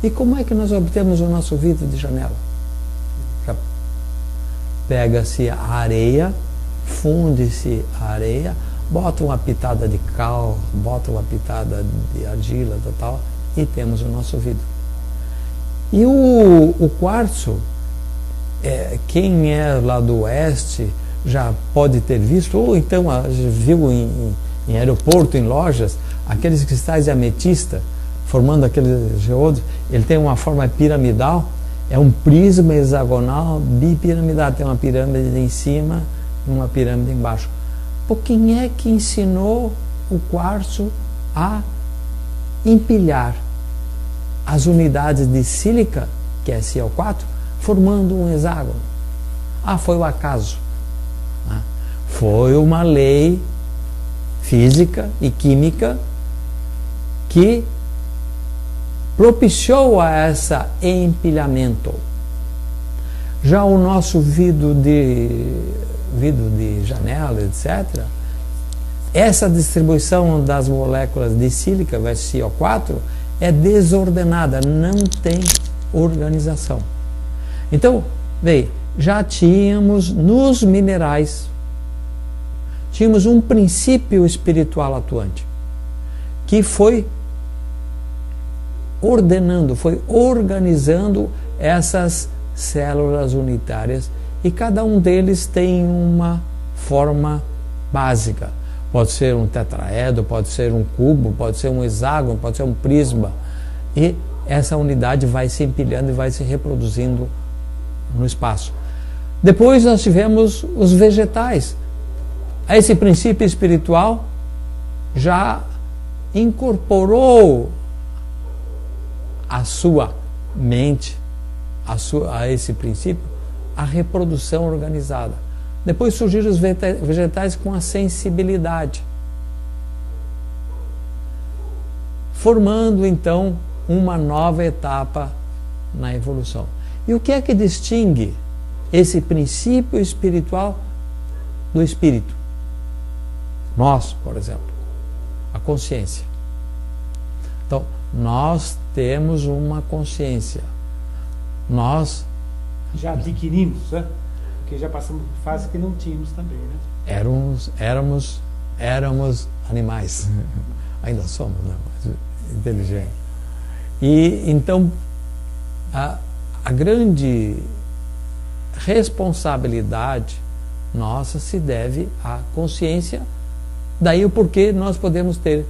E como é que nós obtemos o nosso vidro de janela? Pega-se a areia, funde-se a areia, bota uma pitada de cal, bota uma pitada de argila, tal, e temos o nosso vidro. E o quartzo, quem é lá do oeste já pode ter visto, ou então viu em aeroporto, em lojas, aqueles cristais de ametista formando aquele geodo, ele tem uma forma piramidal, é um prisma hexagonal bipiramidal, tem uma pirâmide em cima e uma pirâmide embaixo. Por quem é que ensinou o quartzo a empilhar as unidades de sílica, que é Cl4, formando um hexágono? Foi o acaso. Foi uma lei física e química que propiciou a esse empilhamento. Já o nosso vidro de janela, etc., essa distribuição das moléculas de sílica versus Cl4 é desordenada, não tem organização. Então, veja, já tínhamos nos minerais, tínhamos um princípio espiritual atuante, que foi ordenando, foi organizando essas células unitárias, e cada um deles tem uma forma básica. Pode ser um tetraedro, pode ser um cubo, pode ser um hexágono, pode ser um prisma. E essa unidade vai se empilhando e vai se reproduzindo no espaço. Depois nós tivemos os vegetais. Esse princípio espiritual já incorporou a sua mente, a esse princípio, a reprodução organizada. Depois surgiram os vegetais com a sensibilidade, formando então uma nova etapa na evolução. E o que é que distingue esse princípio espiritual do espírito? Nós, por exemplo, a consciência. Então, nós temos uma consciência. Nós já adquirimos, né? Porque já passamos por fase que não tínhamos também, né? Éramos animais. Ainda somos, né? Mas inteligentes. E então a grande responsabilidade nossa se deve à consciência. Daí o porquê nós podemos ter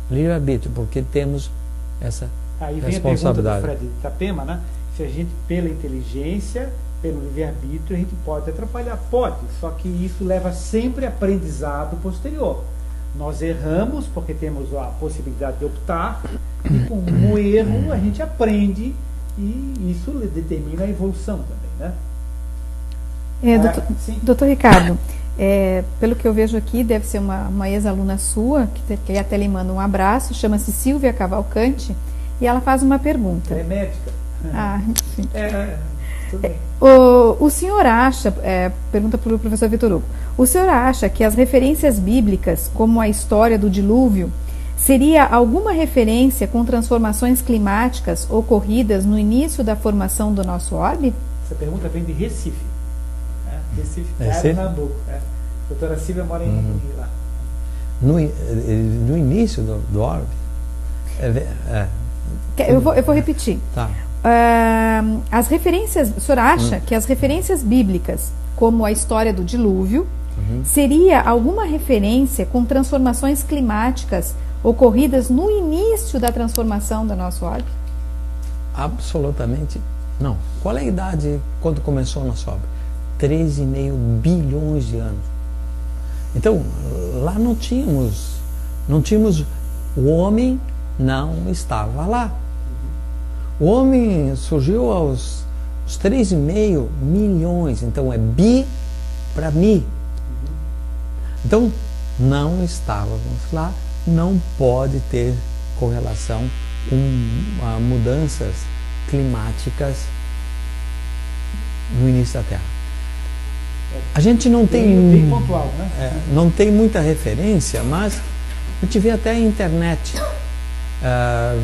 livre-arbítrio, porque temos essa responsabilidade. Aí vem a pergunta do Fred de Itapema, né? Se a gente, pela inteligência, pelo livre-arbítrio, a gente pode atrapalhar? Pode, só que isso leva sempre a aprendizado posterior. Nós erramos porque temos a possibilidade de optar, e com o erro a gente aprende, e isso determina a evolução também, né? Doutor Ricardo, pelo que eu vejo aqui, deve ser uma ex-aluna sua, que até lhe manda um abraço, chama-se Silvia Cavalcante, e ela faz uma pergunta. Ela é médica. Sim. Tudo bem. O senhor acha, pergunta para o professor Vitor Hugo, o senhor acha que as referências bíblicas, como a história do dilúvio, seria alguma referência com transformações climáticas ocorridas no início da formação do nosso orbe? Essa pergunta vem de Recife. Recife, Pernambuco. A doutora Silvia mora em lá. No início do orbe? Eu vou repetir. Tá. As referências, o senhor acha que as referências bíblicas, como a história do dilúvio, seria alguma referência com transformações climáticas ocorridas no início da transformação do nosso orbe? Absolutamente não. Qual é a idade quando começou o nosso orbe? 3,5 bilhões de anos. Então, lá não tínhamos, o homem não estava lá. O homem surgiu aos 3,5 milhões, então é bi para mi. Então, não estávamos lá, não pode ter correlação com mudanças climáticas no início da Terra. A gente não tem bem pontual, né? Não tem muita referência, mas a gente vê até a internet.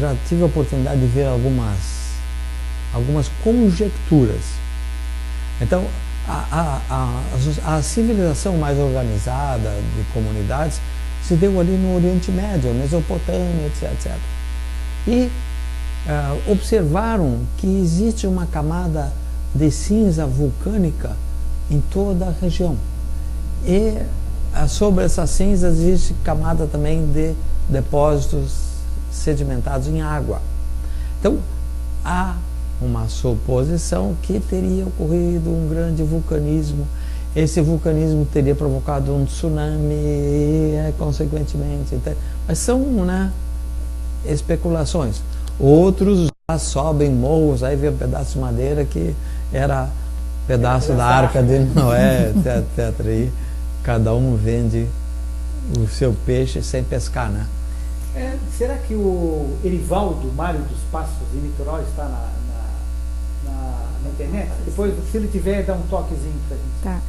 Já tive a oportunidade de ver algumas conjecturas. Então, a civilização mais organizada de comunidades se deu ali no Oriente Médio, Mesopotâmia, etc. E observaram que existe uma camada de cinza vulcânica em toda a região. E sobre essas cinzas existe camada também de depósitos sedimentados em água. Então, há uma suposição que teria ocorrido um grande vulcanismo. Esse vulcanismo teria provocado um tsunami e, consequentemente... Mas são, né, especulações. Outros já sobem morros, aí vê um pedaço de madeira que era pedaço da Arca de Noé, etc. E cada um vende o seu peixe sem pescar, né? Será que o Erivaldo Mário dos Passos de Niterói está na internet? Depois, se ele tiver, dá um toquezinho para a gente. Tá.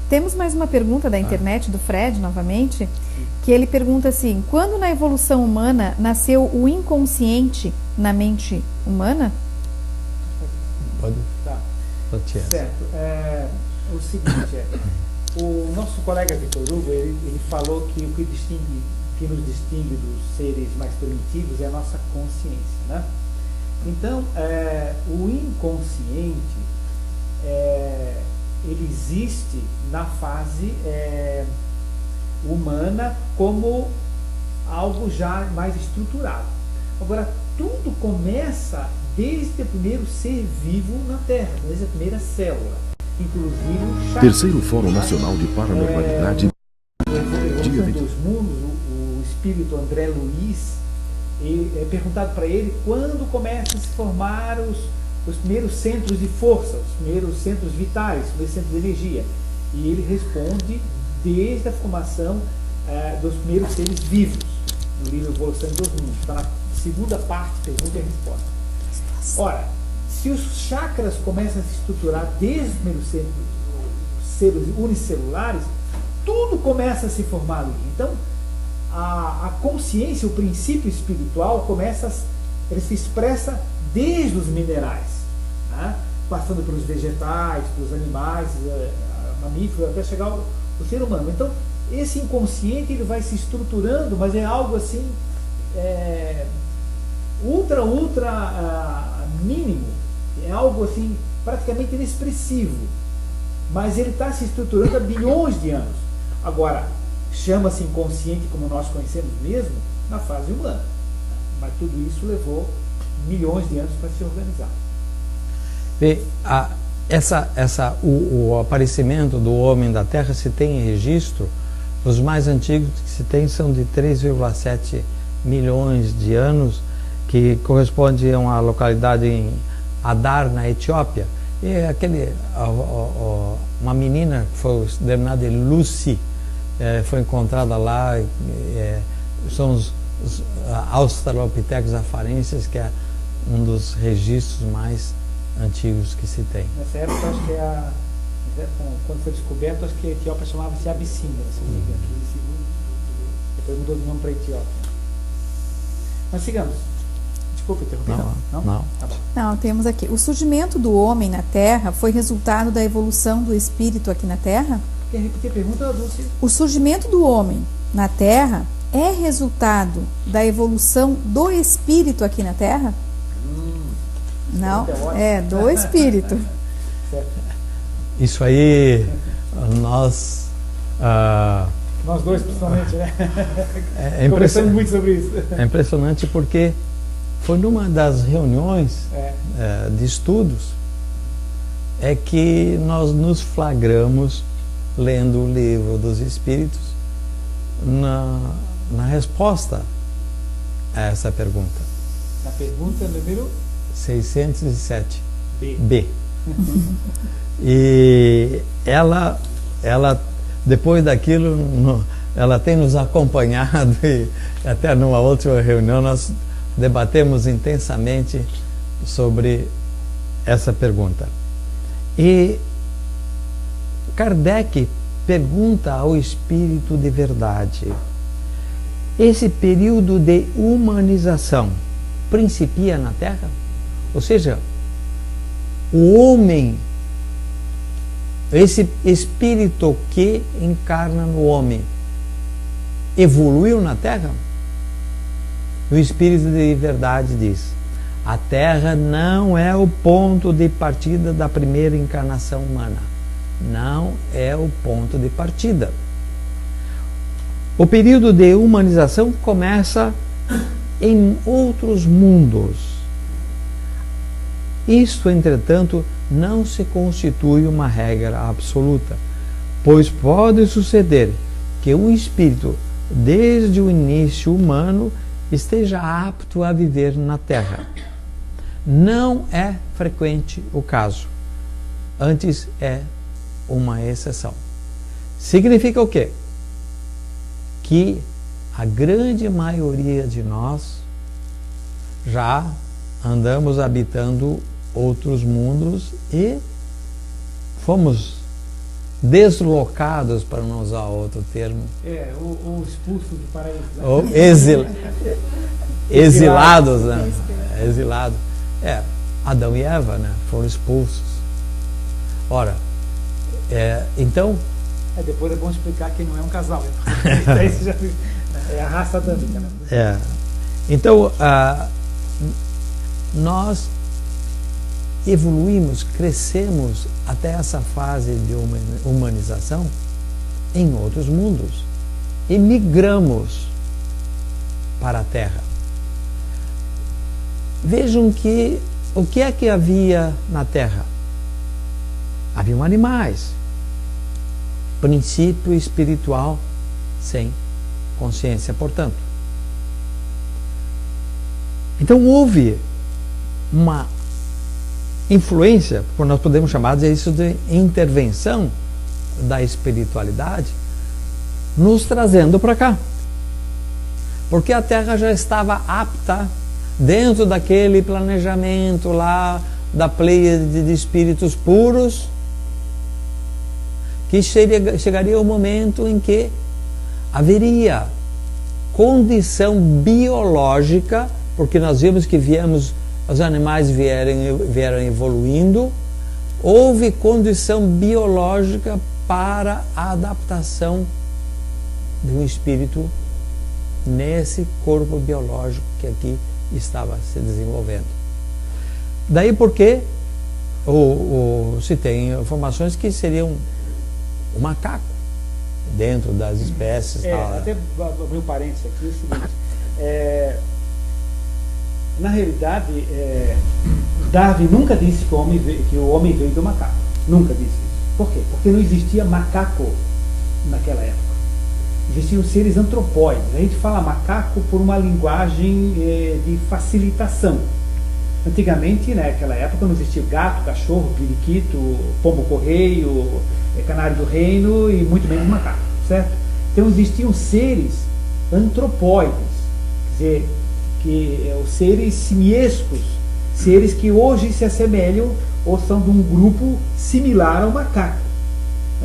Temos mais uma pergunta da internet, do Fred, novamente, que ele pergunta assim: quando na evolução humana nasceu o inconsciente na mente humana? Pode. Tá. Certo. O seguinte o nosso colega Vitor Hugo, ele falou que o que nos distingue dos seres mais primitivos é a nossa consciência, né? Então, o inconsciente, ele existe na fase humana como algo já mais estruturado. Agora, tudo começa desde o primeiro ser vivo na Terra, desde a primeira célula, inclusive o chakra. Terceiro Fórum Nacional de Paranormalidade. Dia dos Mundos, o espírito André Luiz, é perguntado para ele quando começam a se formar os primeiros centros de força, os primeiros centros vitais, os primeiros centros de energia. E ele responde desde a formação dos primeiros seres vivos, no livro Evolução dos Mundos. Está na segunda parte, pergunta e resposta. Ora, se os chakras começam a se estruturar desde os primeiros seres unicelulares, tudo começa a se formar ali. Então, a consciência, o princípio espiritual, ele se expressa desde os minerais, né? Passando pelos vegetais, pelos animais, mamíferos, até chegar ao ser humano. Então, esse inconsciente ele vai se estruturando, mas é algo assim ultra mínimo, é algo assim praticamente inexpressivo, mas ele está se estruturando há bilhões de anos. Agora, chama-se inconsciente como nós conhecemos mesmo na fase humana, mas tudo isso levou milhões de anos para se organizar. Bem, o aparecimento do homem da Terra se tem em registro. Os mais antigos que se tem são de 3,7 milhões de anos, que corresponde a uma localidade em Adar, na Etiópia. E uma menina que foi denominada de Lucy, foi encontrada lá. São os Australopithecus afarenses, que é um dos registros mais antigos que se tem. Nessa época, acho que quando foi descoberto, acho que a Etiópia chamava-se Abissínia, se não me engano. Depois mudou de nome para Etiópia. Mas sigamos. Desculpa interromper. Não. Tá bom. Não, temos aqui. O surgimento do homem na Terra foi resultado da evolução do espírito aqui na Terra? Quer repetir a pergunta, Dulce? O surgimento do homem na Terra é resultado da evolução do espírito aqui na Terra? Não, do espírito. Isso aí, nós dois, principalmente, né? Conversamos muito sobre isso. É impressionante porque foi numa das reuniões de estudos que nós nos flagramos lendo o livro dos Espíritos na resposta a essa pergunta. Na pergunta número 607 B. E ela depois daquilo, ela tem nos acompanhado, e até numa última reunião nós debatemos intensamente sobre essa pergunta. E Kardec pergunta ao Espírito de Verdade: esse período de humanização principia na Terra? Ou seja, o homem, esse espírito que encarna no homem, evoluiu na Terra? O Espírito de Verdade diz: a Terra não é o ponto de partida da primeira encarnação humana. Não é o ponto de partida. O período de humanização começa em outros mundos. Isto, entretanto, não se constitui uma regra absoluta, pois pode suceder que um espírito, desde o início humano, esteja apto a viver na Terra. Não é frequente o caso, antes é uma exceção. Significa o quê? Que a grande maioria de nós já andamos habitando outros mundos e fomos deslocados, para não usar outro termo. Ou expulsos do paraíso. Né? Ou exilados, né? Exilado. Adão e Eva, né? Foram expulsos. Ora, então... depois é bom explicar que não é um casal. Isso já é a raça adâmica, né? Então, nós evoluímos, crescemos até essa fase de humanização em outros mundos e migramos para a Terra. Vejam que o que é que havia na Terra? Haviam animais, princípio espiritual sem consciência, portanto. Então houve uma influência, nós podemos chamar isso de intervenção da espiritualidade, nos trazendo para cá. Porque a Terra já estava apta, dentro daquele planejamento lá, da pleiade de espíritos puros, que chegaria o momento em que haveria condição biológica, porque nós vimos que os animais vieram evoluindo, houve condição biológica para a adaptação de um espírito nesse corpo biológico que aqui estava se desenvolvendo. Daí porque se tem informações que seriam um macaco dentro das espécies. Até abrir um parênteses aqui, é o seguinte, na realidade, Darwin nunca disse que o homem veio do macaco. Nunca disse isso. Por quê? Porque não existia macaco naquela época. Existiam seres antropóides. A gente fala macaco por uma linguagem de facilitação. Antigamente, naquela época, não existia gato, cachorro, periquito, pombo-correio, canário do reino e muito menos macaco, certo? Então existiam seres antropóides, quer dizer, os seres simiescos, seres que hoje se assemelham ou são de um grupo similar ao macaco.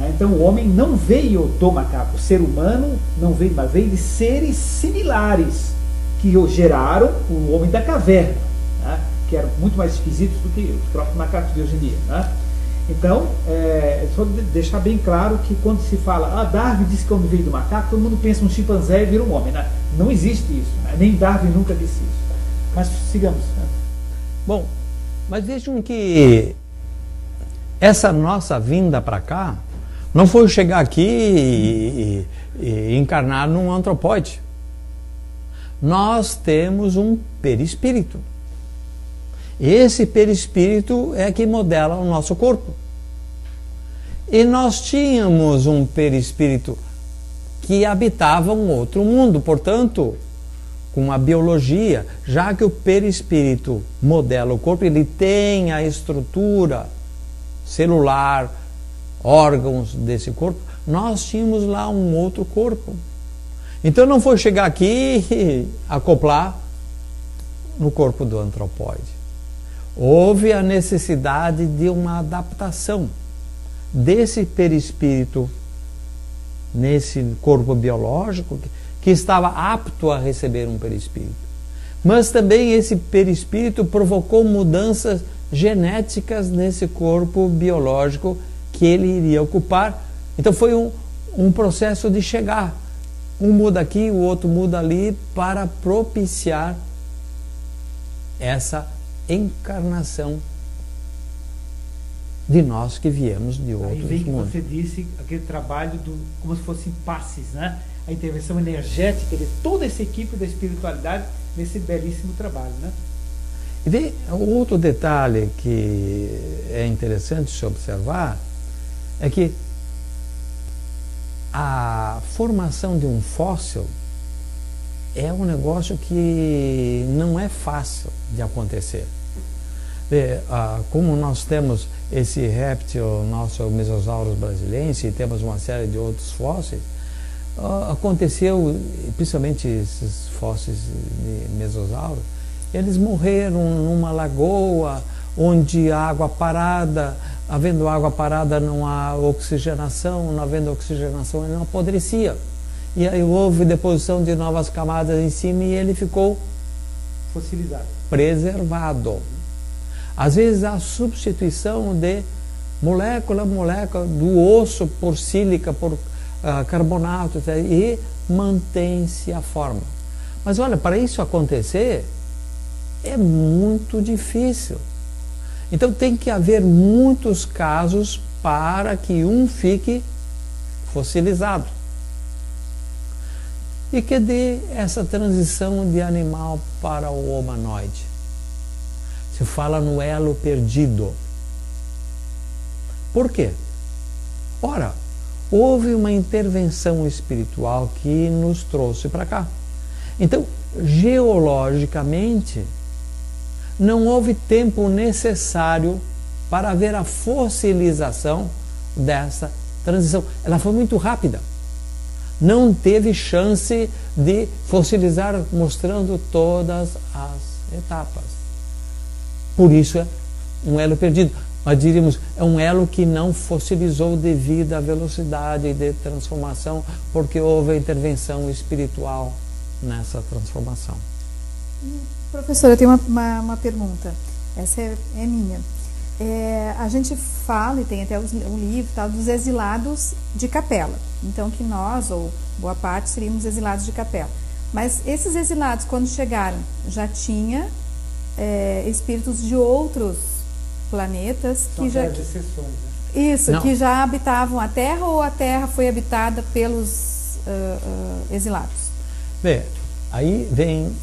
Então o homem não veio do macaco, o ser humano não veio, mas veio de seres similares que geraram o homem da caverna, né? Que eram muito mais esquisitos do que os próprios macacos de hoje em dia, né? Então, só deixar bem claro que quando se fala, Darwin disse que o homem veio do macaco, todo mundo pensa um chimpanzé e vira um homem, né? Não existe isso, né? Nem Darwin nunca disse isso. Mas sigamos. Né? Bom, mas vejam que essa nossa vinda para cá não foi chegar aqui e encarnar num antropóide. Nós temos um perispírito. Esse perispírito é que modela o nosso corpo. E nós tínhamos um perispírito que habitava um outro mundo, portanto, com a biologia, já que o perispírito modela o corpo, ele tem a estrutura celular, órgãos desse corpo, nós tínhamos lá um outro corpo. Então não foi chegar aqui e acoplar no corpo do antropóide. Houve a necessidade de uma adaptação desse perispírito nesse corpo biológico que estava apto a receber um perispírito. Mas também esse perispírito provocou mudanças genéticas nesse corpo biológico que ele iria ocupar. Então foi um processo de chegar. Um muda aqui, o outro muda ali, para propiciar essa encarnação de nós que viemos de outros mundos. Aí vem que você disse, aquele trabalho como se fossem passes, né? A intervenção energética de toda essa equipe da espiritualidade nesse belíssimo trabalho, né? E vem outro detalhe que é interessante se observar, é que a formação de um fóssil é um negócio que não é fácil de acontecer. Como nós temos esse réptil, nosso Mesosaurus brasiliense, e temos uma série de outros fósseis, aconteceu, principalmente esses fósseis de Mesosauro, eles morreram numa lagoa onde a água parada, havendo água parada não há oxigenação, não havendo oxigenação ele não apodrecia. E aí houve deposição de novas camadas em cima e ele ficou fossilizado, preservado. Às vezes a substituição de molécula do osso por sílica, por carbonato, e mantém-se a forma. Mas olha, para isso acontecer é muito difícil. Então tem que haver muitos casos para que um fique fossilizado e que dê essa transição de animal para o humanoide. Se fala no elo perdido. Por quê? Ora, houve uma intervenção espiritual que nos trouxe para cá. Então, geologicamente, não houve tempo necessário para haver a fossilização dessa transição. Ela foi muito rápida. Não teve chance de fossilizar mostrando todas as etapas. Por isso é um elo perdido. Nós diríamos, é um elo que não fossilizou devido à velocidade de transformação, porque houve a intervenção espiritual nessa transformação. Professor, eu tenho uma pergunta. Essa é minha. A gente fala, e tem até um livro, tal, dos exilados de capela. Então, que nós, ou boa parte, seríamos exilados de capela. Mas esses exilados, quando chegaram, já tinha espíritos de outros planetas que já... exceções, né? Isso, que já habitavam a Terra, ou a Terra foi habitada pelos exilados? Bem, aí vem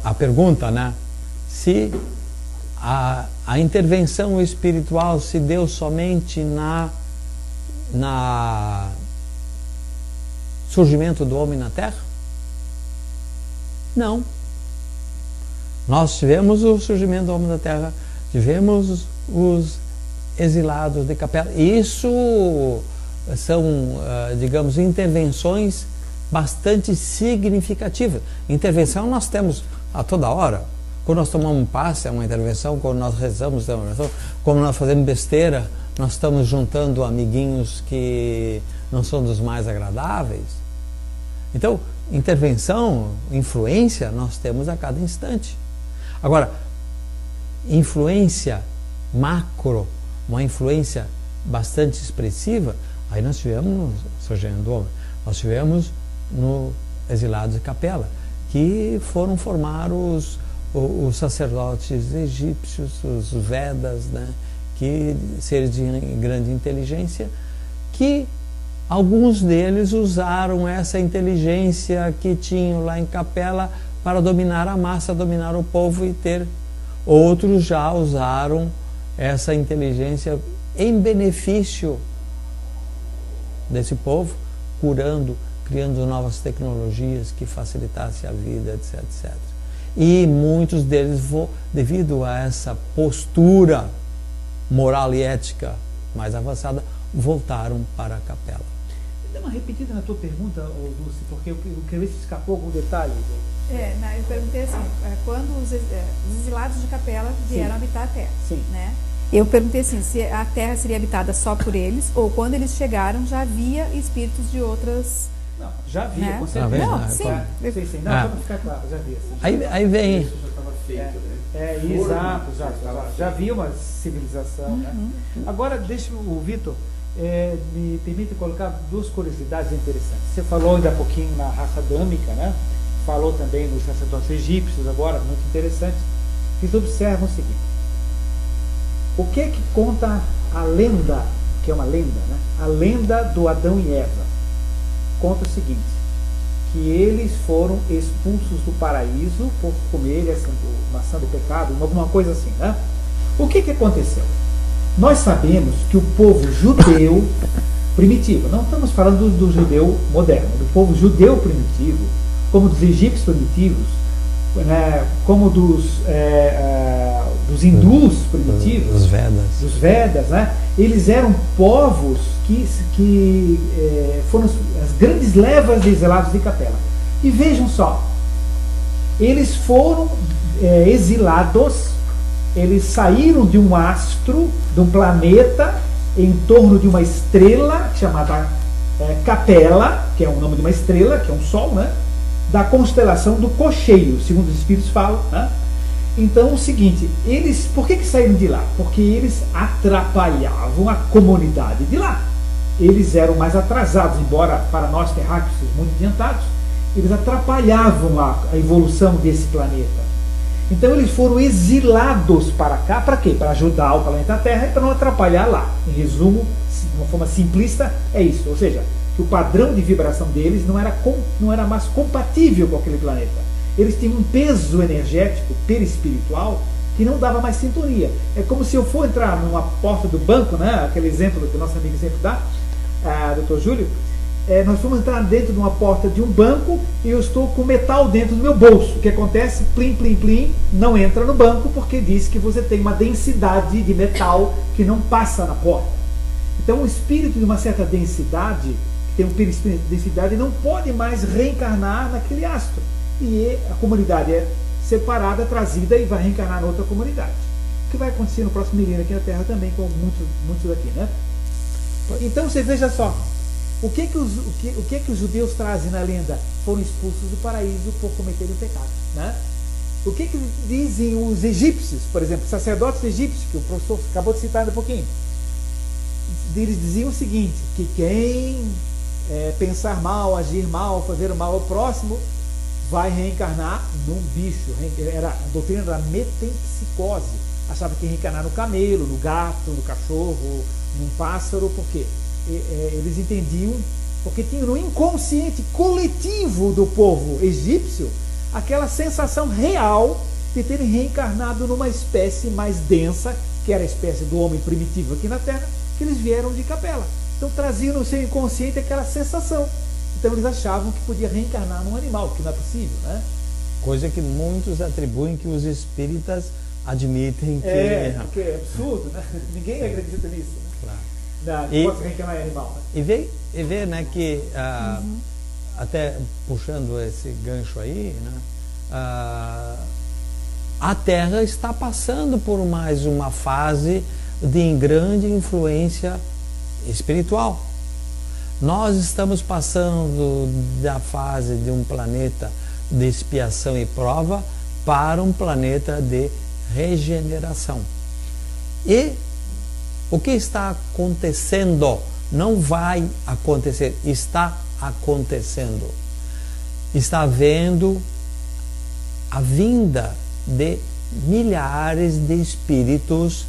a pergunta, né? Se a intervenção espiritual se deu somente na surgimento do homem na Terra? Não. Nós tivemos o surgimento do homem na Terra, tivemos os exilados de capela. Isso são, digamos, intervenções bastante significativas. Intervenção nós temos a toda hora. Quando nós tomamos um passe, é uma intervenção. Quando nós rezamos, é uma intervenção. Quando nós fazemos besteira, nós estamos juntando amiguinhos que não são dos mais agradáveis. Então, intervenção, influência, nós temos a cada instante. Agora, influência macro, uma influência bastante expressiva, aí nós tivemos no surgimento do homem, nós tivemos no Exilados de Capela, que foram formar os sacerdotes egípcios, os Vedas, né, que seres de grande inteligência, que alguns deles usaram essa inteligência que tinham lá em Capela para dominar a massa, dominar o povo e ter. Outros já usaram essa inteligência em benefício desse povo, curando, criando novas tecnologias que facilitassem a vida, etc, etc. E muitos deles, devido a essa postura moral e ética mais avançada, voltaram para a Capela. Dá uma repetida na tua pergunta, Dulce, porque eu queria ver se escapou algum detalhe. Eu perguntei assim, quando os exilados de Capela vieram habitar a Terra, né? Eu perguntei assim, se a Terra seria habitada só por eles, ou quando eles chegaram já havia espíritos de outras... Não, já havia, né? Com certeza. Não, sim. Sim. Não, vamos ficar claro, já havia. Aí vem... Isso já estava feito, né? Exato. Já havia uma civilização, né? Agora, deixa o Vitor... me permite colocar duas curiosidades interessantes. Você falou ainda há pouquinho na raça adâmica, né? Falou também nos sacerdotes egípcios, agora, muito interessante. Vocês observam o seguinte: o que conta a lenda, que é uma lenda, né? A lenda do Adão e Eva conta o seguinte: que eles foram expulsos do paraíso por comer essa maçã do pecado, alguma coisa assim, né? O que aconteceu? Nós sabemos que o povo judeu primitivo, não estamos falando do judeu moderno, do povo judeu primitivo, como dos egípcios primitivos, né, como dos hindus primitivos, dos Vedas, né? Eles eram povos que foram as grandes levas de exilados de Capela. E vejam só, eles foram exilados, eles saíram de um astro, de um planeta, em torno de uma estrela chamada Capela, que é o nome de uma estrela, que é um sol, né? Da constelação do Cocheiro, segundo os espíritos falam, né? Então, o seguinte, por que saíram de lá? Porque eles atrapalhavam a comunidade de lá. Eles eram mais atrasados, embora para nós terráqueos muito adiantados, eles atrapalhavam a evolução desse planeta. Então eles foram exilados para cá, para quê? Para ajudar o planeta Terra e para não atrapalhar lá. Em resumo, de uma forma simplista, é isso. Ou seja, que o padrão de vibração deles não era mais compatível com aquele planeta. Eles tinham um peso energético, perispiritual, que não dava mais sintonia. É como se eu for entrar numa porta do banco, né? Aquele exemplo que o nosso amigo sempre dá, Dr. Júlio, nós fomos entrar dentro de uma porta de um banco e eu estou com metal dentro do meu bolso. O que acontece? Plim, plim, plim, não entra no banco porque diz que você tem uma densidade de metal que não passa na porta. Então o espírito de uma certa densidade, que tem um perispírito de densidade, não pode mais reencarnar naquele astro. E a comunidade é separada, trazida e vai reencarnar na outra comunidade. O que vai acontecer no próximo milênio aqui na Terra também, com muitos daqui, né? Então você veja só, o que os judeus trazem na lenda? Foram expulsos do paraíso por cometerem o pecado, né? O que dizem os egípcios, por exemplo, sacerdotes egípcios, que o professor acabou de citar ainda um pouquinho? Eles diziam o seguinte, que quem pensar mal, agir mal, fazer mal ao próximo, vai reencarnar num bicho. A doutrina da metempsicose. Achava que ia reencarnar no camelo, no gato, no cachorro, num pássaro, por quê? Eles entendiam, porque tinham no inconsciente coletivo do povo egípcio aquela sensação real de terem reencarnado numa espécie mais densa, que era a espécie do homem primitivo aqui na Terra, que eles vieram de Capela. Então traziam no seu inconsciente aquela sensação. Então eles achavam que podia reencarnar num animal, que não é possível, né? Coisa que muitos atribuem que os espíritas admitem que... porque é absurdo, né? Ninguém acredita nisso, né? Claro. Não pode reencarnar em animal, né? E vê, né, que até puxando esse gancho aí, né, a Terra está passando por mais uma fase de grande influência espiritual. Nós estamos passando da fase de um planeta de expiação e prova para um planeta de regeneração. E o que está acontecendo? Não vai acontecer, está acontecendo. Está havendo a vinda de milhares de espíritos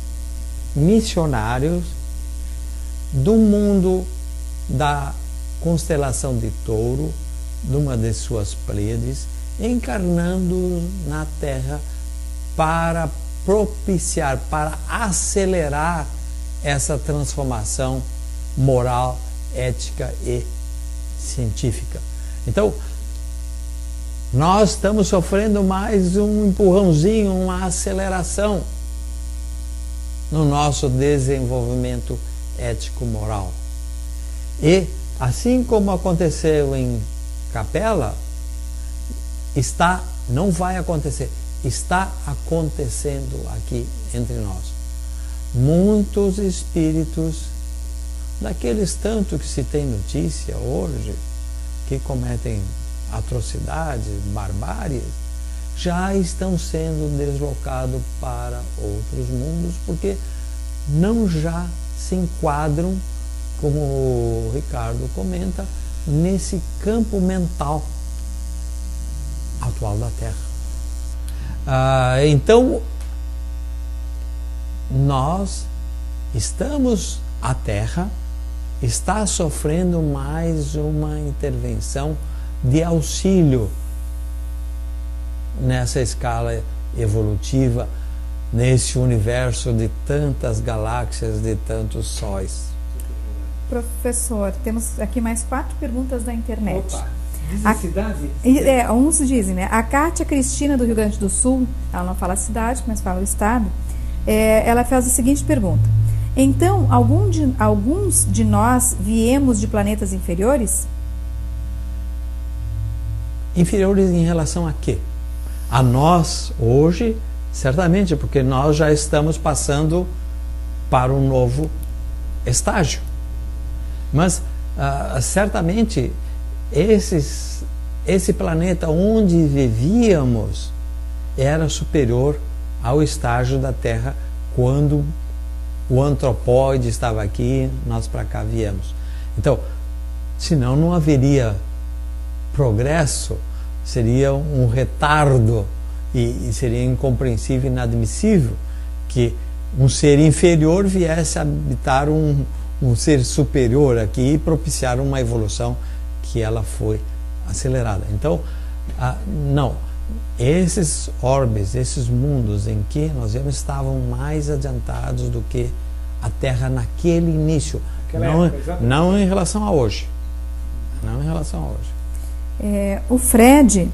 missionários do mundo da constelação de Touro, numa de suas Pleiades, encarnando na Terra para propiciar, para acelerar essa transformação moral, ética e científica. Então, nós estamos sofrendo mais um empurrãozinho, uma aceleração no nosso desenvolvimento ético-moral. E, assim como aconteceu em Capela, não vai acontecer, está acontecendo aqui entre nós. Muitos espíritos, daqueles tanto que se tem notícia hoje, que cometem atrocidades, barbáries, já estão sendo deslocados para outros mundos, porque não já se enquadram, como o Ricardo comenta, nesse campo mental atual da Terra. Então, a Terra está sofrendo mais uma intervenção de auxílio nessa escala evolutiva, nesse universo de tantas galáxias, de tantos sóis. Professor, temos aqui mais 4 perguntas da internet. Opa, diz a cidade? Uns dizem, né? A Kátia Cristina, do Rio Grande do Sul, ela não fala a cidade, mas fala o estado, ela faz a seguinte pergunta: então, alguns de nós viemos de planetas inferiores? Inferiores em relação a quê? A nós, hoje, certamente, porque nós já estamos passando para um novo estágio. Mas, certamente, esse planeta onde vivíamos era superior ao estágio da Terra quando o antropóide estava aqui, nós para cá viemos. Então, senão não haveria progresso, seria um retardo e seria incompreensível e inadmissível que um ser inferior viesse a habitar um ser superior aqui e propiciar uma evolução que ela foi acelerada. Então, não, esses orbes, esses mundos em que nós vemos estavam mais adiantados do que a Terra naquele início, não em relação a hoje. Não em relação a hoje. O Fred,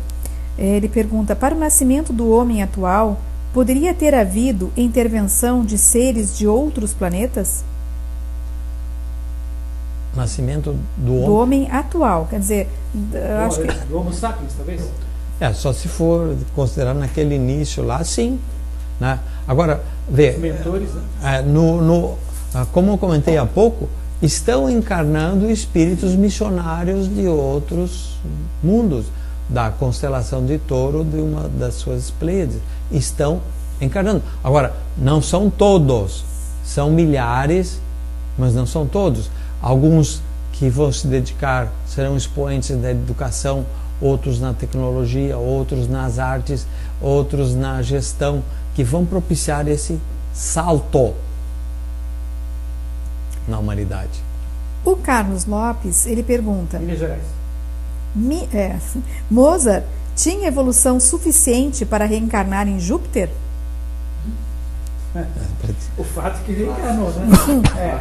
ele pergunta: para o nascimento do homem atual, poderia ter havido intervenção de seres de outros planetas? Nascimento do homem atual, quer dizer, acho que... do Homo sapiens, talvez? Só se for considerar naquele início lá, sim. Né? Agora, vê, mentores, né? Como eu comentei há pouco, estão encarnando espíritos missionários de outros mundos, da constelação de Touro, de uma das suas Pleiades. Estão encarnando. Agora, não são todos, são milhares, mas não são todos. Alguns que vão se dedicar serão expoentes da educação, outros na tecnologia, outros nas artes, outros na gestão, que vão propiciar esse salto na humanidade. O Carlos Lopes, ele pergunta: Minas Gerais. Mozart tinha evolução suficiente para reencarnar em Júpiter? O fato que reencarnou, né?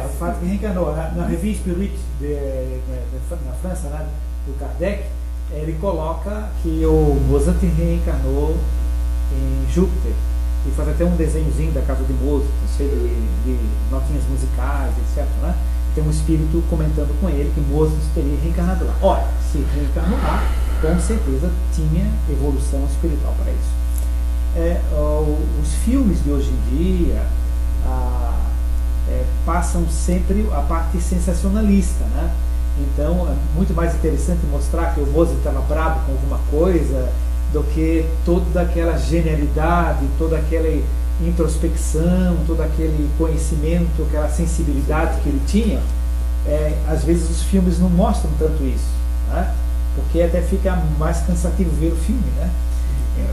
O fato que reencarnou. Na Revue Spirit na França, né, do Kardec, ele coloca que o Mozart reencarnou em Júpiter. E faz até um desenhozinho da casa de Mozart, cheio de notinhas musicais, etc. Né? Tem um espírito comentando com ele que Mozart teria reencarnado lá. Olha, se reencarnou lá, com certeza tinha evolução espiritual para isso. Os filmes de hoje em dia passam sempre a parte sensacionalista, né? Então é muito mais interessante mostrar que o Mozart estava bravo com alguma coisa do que toda aquela genialidade, toda aquela introspecção, todo aquele conhecimento, aquela sensibilidade que ele tinha. Às vezes os filmes não mostram tanto isso, né? Porque até fica mais cansativo ver o filme, né?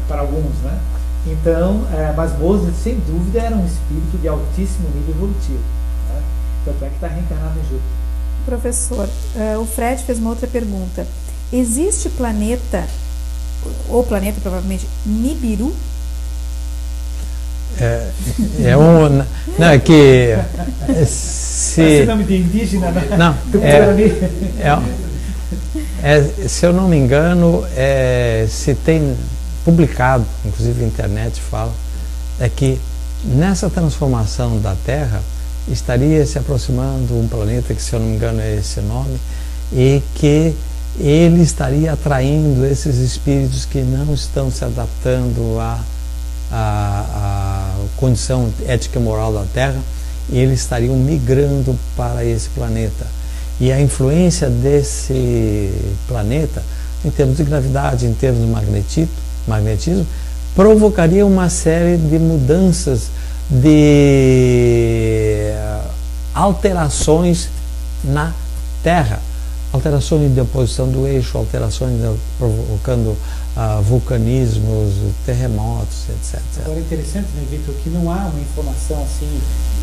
Para alguns, né? Então, mas Mozart, sem dúvida, era um espírito de altíssimo nível evolutivo, né? Tanto é que está reencarnado em Júpiter. Professor, o Fred fez uma outra pergunta. Existe planeta, ou planeta provavelmente, Nibiru? Não, é que Esse nome de indígena, né? Não, se eu não me engano, se tem publicado, inclusive a internet fala, é que nessa transformação da Terra estaria se aproximando um planeta que, se eu não me engano, é esse nome, e que ele estaria atraindo esses espíritos que não estão se adaptando à condição ética e moral da Terra, e eles estariam migrando para esse planeta. E a influência desse planeta, em termos de gravidade, em termos de magnetismo, provocaria uma série de mudanças, de alterações na Terra, alterações de oposição do eixo, alterações provocando vulcanismos, terremotos, etc. Agora é interessante, né, Victor, que não há uma informação assim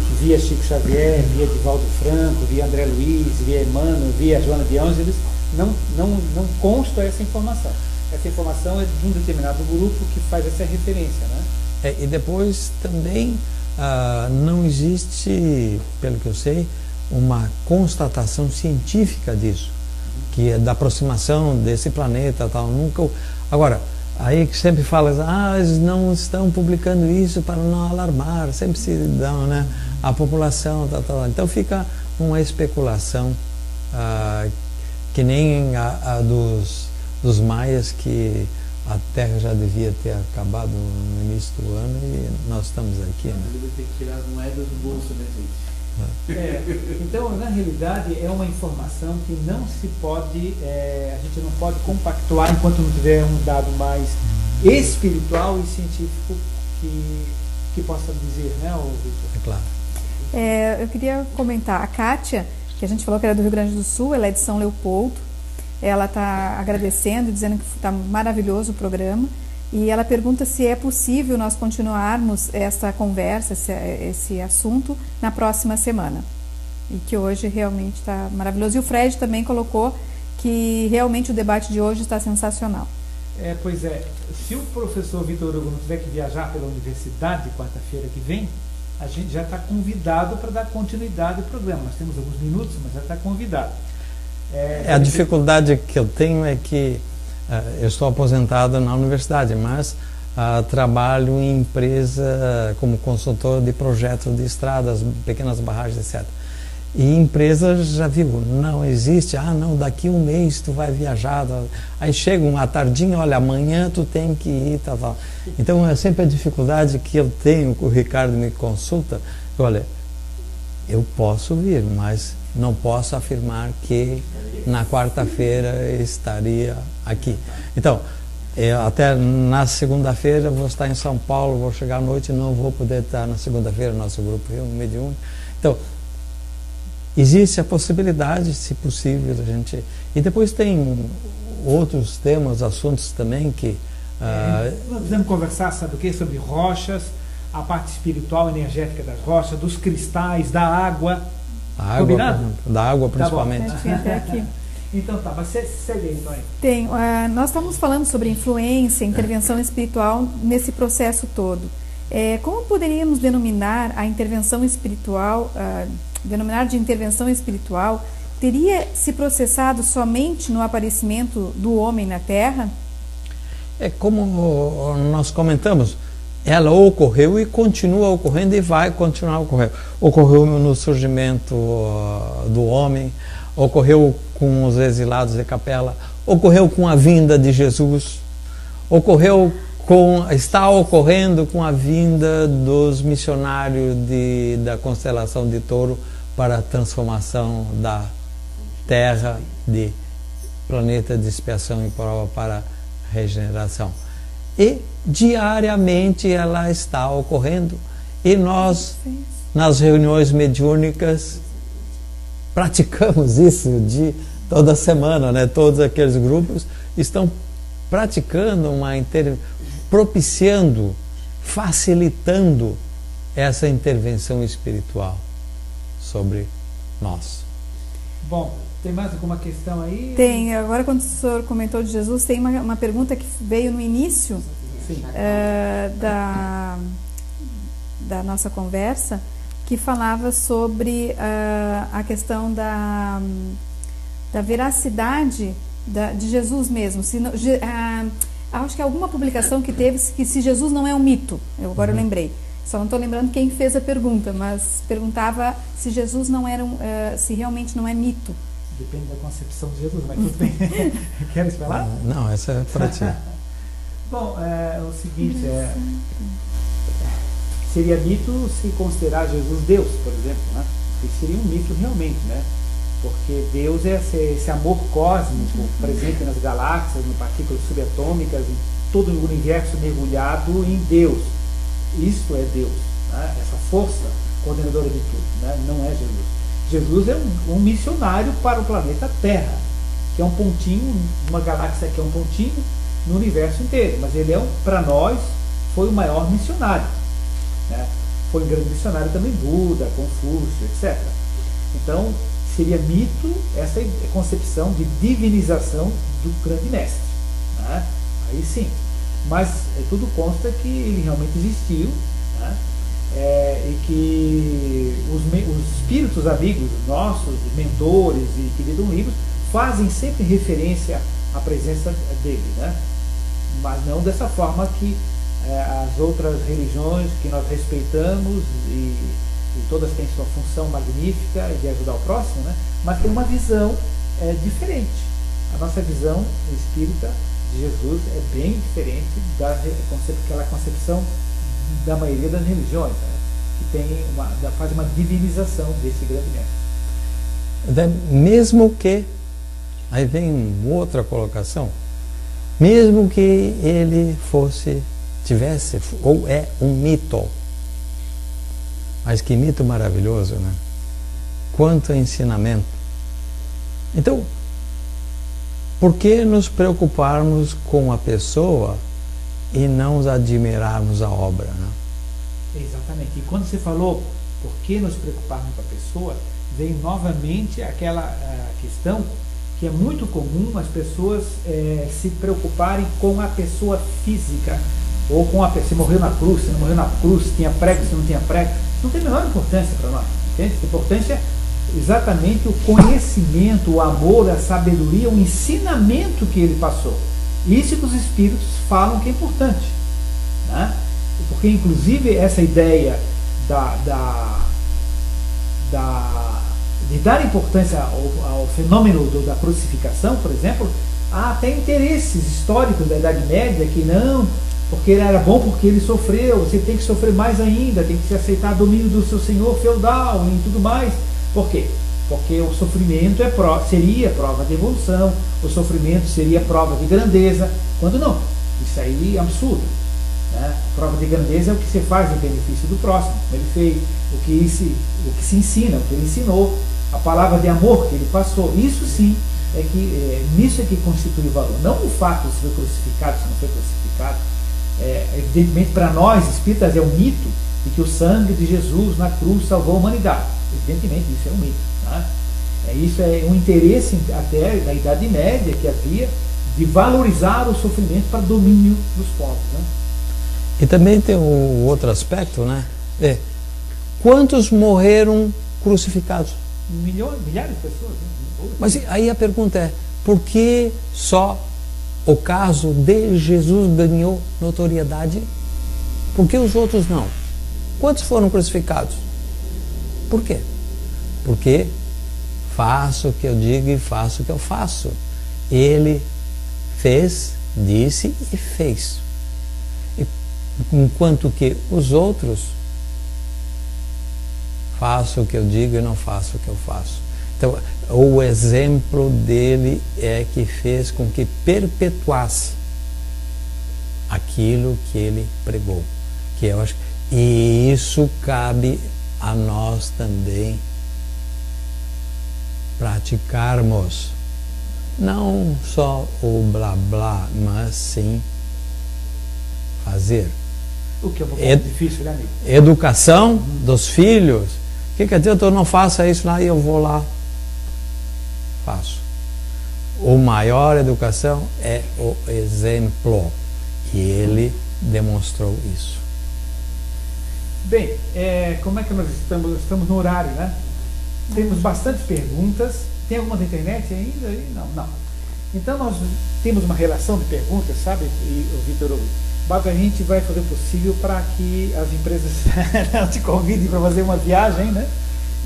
que via Chico Xavier, via Divaldo Franco, via André Luiz, via Emmanuel, via Joana de Ângeles, não consta essa informação. Essa informação é de um determinado grupo que faz essa referência, né? E depois também não existe, pelo que eu sei, uma constatação científica disso, que é da aproximação desse planeta, tal. Nunca. Agora, aí que sempre fala, eles não estão publicando isso para não alarmar, sempre se dão, né, a população, tal. Então fica uma especulação que nem a dos maias, que a Terra já devia ter acabado no início do ano e nós estamos aqui, né? Ele tem que tirar as moedas do bolso, né, gente? Então, na realidade, é uma informação que não se pode, a gente não pode compactuar enquanto não tiver um dado mais espiritual e científico que possa dizer, né, Victor? É claro. Eu queria comentar, a Kátia, que a gente falou que era do Rio Grande do Sul, ela é de São Leopoldo, ela está agradecendo, dizendo que está maravilhoso o programa, e ela pergunta se é possível nós continuarmos essa conversa, esse assunto, na próxima semana. E que hoje realmente está maravilhoso. E o Fred também colocou que realmente o debate de hoje está sensacional. Pois é, se o professor Vitor Hugo não tiver que viajar pela universidade quarta-feira que vem, a gente já está convidado para dar continuidade ao programa. Nós temos alguns minutos, mas já está convidado. A dificuldade que eu tenho é que eu estou aposentado na universidade, mas trabalho em empresa como consultor de projetos de estradas, pequenas barragens, etc. E empresa já viu, não existe, não, daqui um mês tu vai viajar, aí chega uma tardinha, olha, amanhã tu tem que ir, tal. Então é sempre a dificuldade que eu tenho, que o Ricardo me consulta, olha, eu posso vir, mas não posso afirmar que na quarta-feira estaria aqui. Então, até na segunda-feira vou estar em São Paulo, vou chegar à noite, não vou poder estar na segunda-feira, nosso grupo mediúnico. Então, existe a possibilidade, se possível, a gente... E depois tem outros temas, assuntos também que... Nós precisamos conversar, sabe o quê? Sobre rochas, a parte espiritual, energética das rochas, dos cristais, da água. Combinado? Da água, principalmente. Tá bom. Até aqui. Então tá, mas segue aí, então. Tem, nós estamos falando sobre influência, intervenção espiritual nesse processo todo. Como poderíamos denominar a intervenção espiritual, denominar de intervenção espiritual, teria se processado somente no aparecimento do homem na Terra? Como nós comentamos, ela ocorreu e continua ocorrendo e vai continuar ocorrendo. Ocorreu no surgimento do homem, ocorreu com os exilados de Capela, ocorreu com a vinda de Jesus, está ocorrendo com a vinda dos missionários da constelação de Touro para a transformação da Terra de planeta de expiação e prova para regeneração. E diariamente ela está ocorrendo e nós, nas reuniões mediúnicas, praticamos isso toda semana, né? Todos aqueles grupos estão praticando propiciando, facilitando essa intervenção espiritual sobre nós. Bom, tem mais alguma questão aí? Tem. Agora, quando o senhor comentou de Jesus, tem uma pergunta que veio no início da nossa conversa, que falava sobre a questão da veracidade de Jesus mesmo. Acho que alguma publicação que teve que se Jesus não é um mito. Agora eu lembrei. Só não estou lembrando quem fez a pergunta, mas perguntava se Jesus não era se realmente não é mito. Depende da concepção de Jesus, mas tudo bem. Queres falar? Não, essa é para ti. Bom, é o seguinte, seria mito se considerar Jesus Deus, por exemplo, né? Isso seria um mito realmente, né? Porque Deus é esse amor cósmico presente nas galáxias, em partículas subatômicas, em todo o universo mergulhado em Deus. Isso é Deus, né? Essa força coordenadora de tudo, né? Não é Jesus. Jesus é um missionário para o planeta Terra, que é um pontinho, uma galáxia que é um pontinho no universo inteiro, mas ele para nós, foi o maior missionário, né? Foi um grande missionário também Buda, Confúcio, etc. Então, se seria mito essa concepção de divinização do grande mestre, né? Aí sim, mas tudo consta que ele realmente existiu, né? E que os espíritos amigos nossos, mentores e que lidam livros, fazem sempre referência à presença dele, né? Mas não dessa forma que as outras religiões que nós respeitamos e todas têm sua função magnífica de ajudar o próximo, né? Mas tem uma visão diferente. A nossa visão espírita de Jesus é bem diferente daquela concepção da maioria das religiões, né? Que faz uma divinização desse grande mestre. Mesmo que, aí vem outra colocação, mesmo que ele tivesse, ou é um mito, mas que mito maravilhoso, né? Quanto ensinamento. Então, por que nos preocuparmos com a pessoa e não admirarmos a obra, né? Exatamente. E quando você falou por que nos preocuparmos com a pessoa, vem novamente aquela questão que é muito comum as pessoas se preocuparem com a pessoa física, ou com se morreu na cruz, se não morreu na cruz, se tinha prego, se não tinha prego. Não tem a menor importância para nós. Entende? A importância é exatamente o conhecimento, o amor, a sabedoria, o ensinamento que ele passou. Isso que os espíritos falam que é importante, né? Porque inclusive essa ideia de dar importância ao fenômeno da crucificação, por exemplo, há até interesses históricos da Idade Média que não, porque ele era bom porque ele sofreu, você tem que sofrer mais ainda, tem que se aceitar domínio do seu senhor feudal e tudo mais. Por quê? Porque o sofrimento seria prova de evolução, o sofrimento seria prova de grandeza, quando não. Isso aí é absurdo, né? A prova de grandeza é o que se faz em benefício do próximo, ele fez, o que se ensina, o que ele ensinou, a palavra de amor que ele passou. Isso sim nisso é que constitui o valor, não o fato de se foi crucificado, se não foi crucificado. Evidentemente para nós espíritas é um mito de que o sangue de Jesus na cruz salvou a humanidade. Evidentemente isso é um mito, né? Isso é um interesse até da Idade Média que havia de valorizar o sofrimento para domínio dos povos, né? E também tem um outro aspecto, né? Quantos morreram crucificados? Milhares de pessoas, né? Mas aí a pergunta é, por que só o caso de Jesus ganhou notoriedade? Por que os outros não? Quantos foram crucificados? Por quê? Porque faço o que eu digo e faço o que eu faço. Ele fez, disse e fez. Enquanto que os outros faço o que eu digo e não faço o que eu faço. Então, o exemplo dele é que fez com que perpetuasse aquilo que ele pregou. E isso cabe a nós também praticarmos. Não só o blá blá, mas sim fazer. O que é um pouco difícil, né, amigo? Educação dos filhos. O que quer dizer? Eu não faço isso lá e eu vou lá. Faço. A maior educação é o exemplo. E ele demonstrou isso. Bem, como é que nós estamos? Estamos no horário, né? Temos bastante perguntas. Tem alguma da internet ainda? Não. Então nós temos uma relação de perguntas, sabe, Vitor? Mas a gente vai fazer o possível para que as empresas te convidem para fazer uma viagem, né?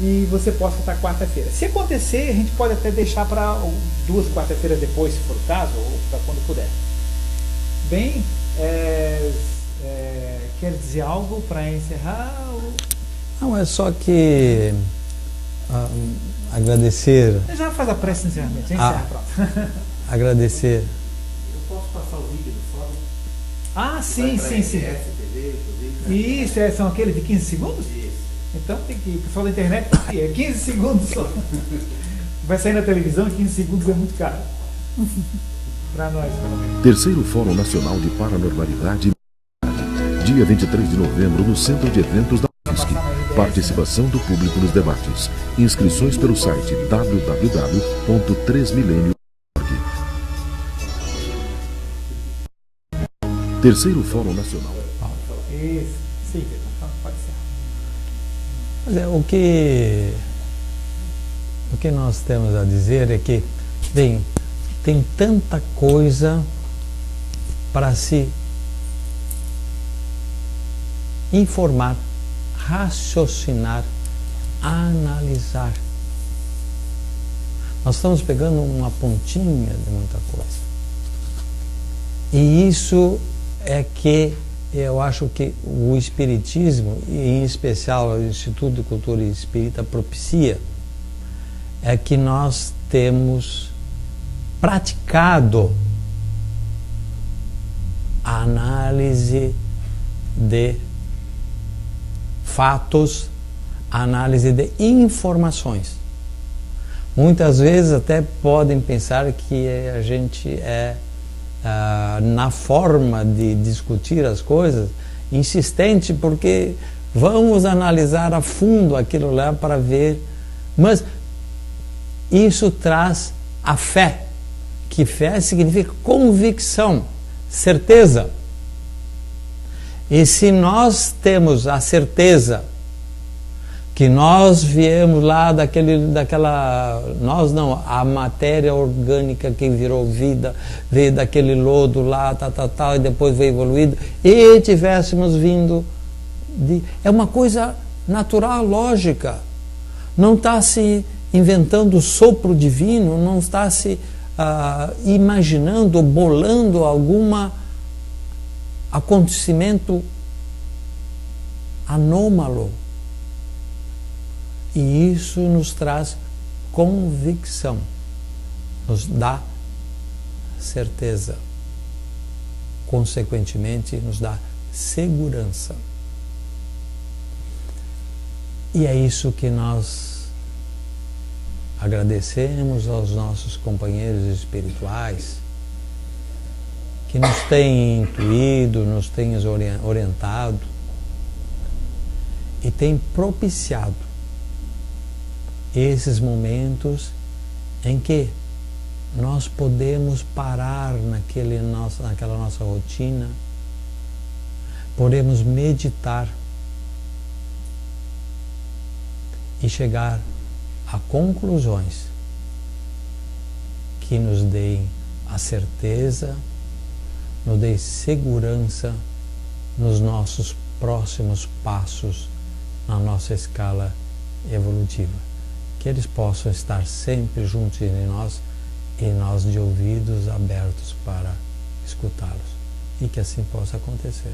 E você possa estar quarta-feira. Se acontecer, a gente pode até deixar para 2 quarta-feiras depois, se for o caso, ou para quando puder. Bem, quer dizer algo para encerrar? Não, é só que agradecer. Já faz a prece de encerramento, já encerra, pronto. Agradecer. Eu posso passar o vídeo do fórum? Ah, sim. Isso, são aqueles de 15 segundos? Isso. Então tem que, o pessoal da internet, 15 segundos só. Vai sair na televisão, 15 segundos é muito caro. Para nós, pelo menos. Terceiro Fórum Nacional de Paranormalidade, dia 23 de novembro, no Centro de Eventos da UFSC. Participação do público nos debates. Inscrições pelo site www.3milenio.org. Terceiro Fórum Nacional. Isso, sim, pode ser. Mas o que nós temos a dizer é que, bem, tem tanta coisa para se informar, raciocinar, analisar. Nós estamos pegando uma pontinha de muita coisa. E isso é que eu acho que o Espiritismo, e em especial o Instituto de Cultura Espírita, propicia, é que nós temos praticado a análise de fatos, a análise de informações. Muitas vezes até podem pensar que a gente é, na forma de discutir as coisas, insistente, porque vamos analisar a fundo aquilo lá para ver. Mas isso traz a fé, que fé significa convicção, certeza. E se nós temos a certeza que nós viemos lá a matéria orgânica que virou vida, veio daquele lodo lá, e depois veio evoluído, e tivéssemos vindo é uma coisa natural, lógica. Não está se inventando sopro divino, não está se imaginando, bolando algum acontecimento anômalo. E isso nos traz convicção, nos dá certeza, consequentemente nos dá segurança. E é isso que nós agradecemos aos nossos companheiros espirituais, que nos têm intuído, nos têm orientado e têm propiciado esses momentos em que nós podemos parar naquela nossa rotina, podemos meditar e chegar a conclusões que nos deem a certeza, nos deem segurança nos nossos próximos passos na nossa escala evolutiva. Que eles possam estar sempre juntos de nós e nós de ouvidos abertos para escutá-los. E que assim possa acontecer.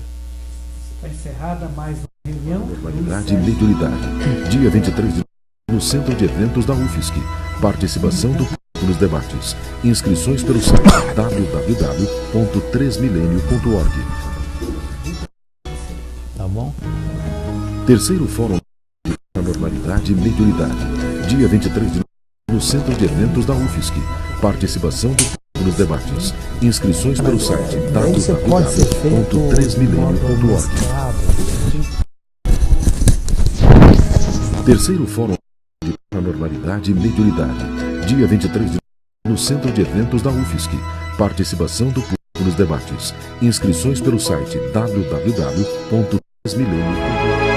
Está encerrada mais uma reunião. Normalidade e mediunidade. Dia 23 de no Centro de Eventos da UFSC. Participação do público nos debates. Inscrições pelo site www.3milenio.org. Tá bom? Terceiro Fórum Normalidade e Mediunidade. Dia 23 de no Centro de Eventos da UFSC. Participação do público nos debates. Inscrições pelo site www.3milenio.org. Terceiro Fórum Normalidade e Mediunidade. Dia 23 de no Centro de Eventos da UFSC. Participação do público nos debates. Inscrições pelo site www.3milenio.org.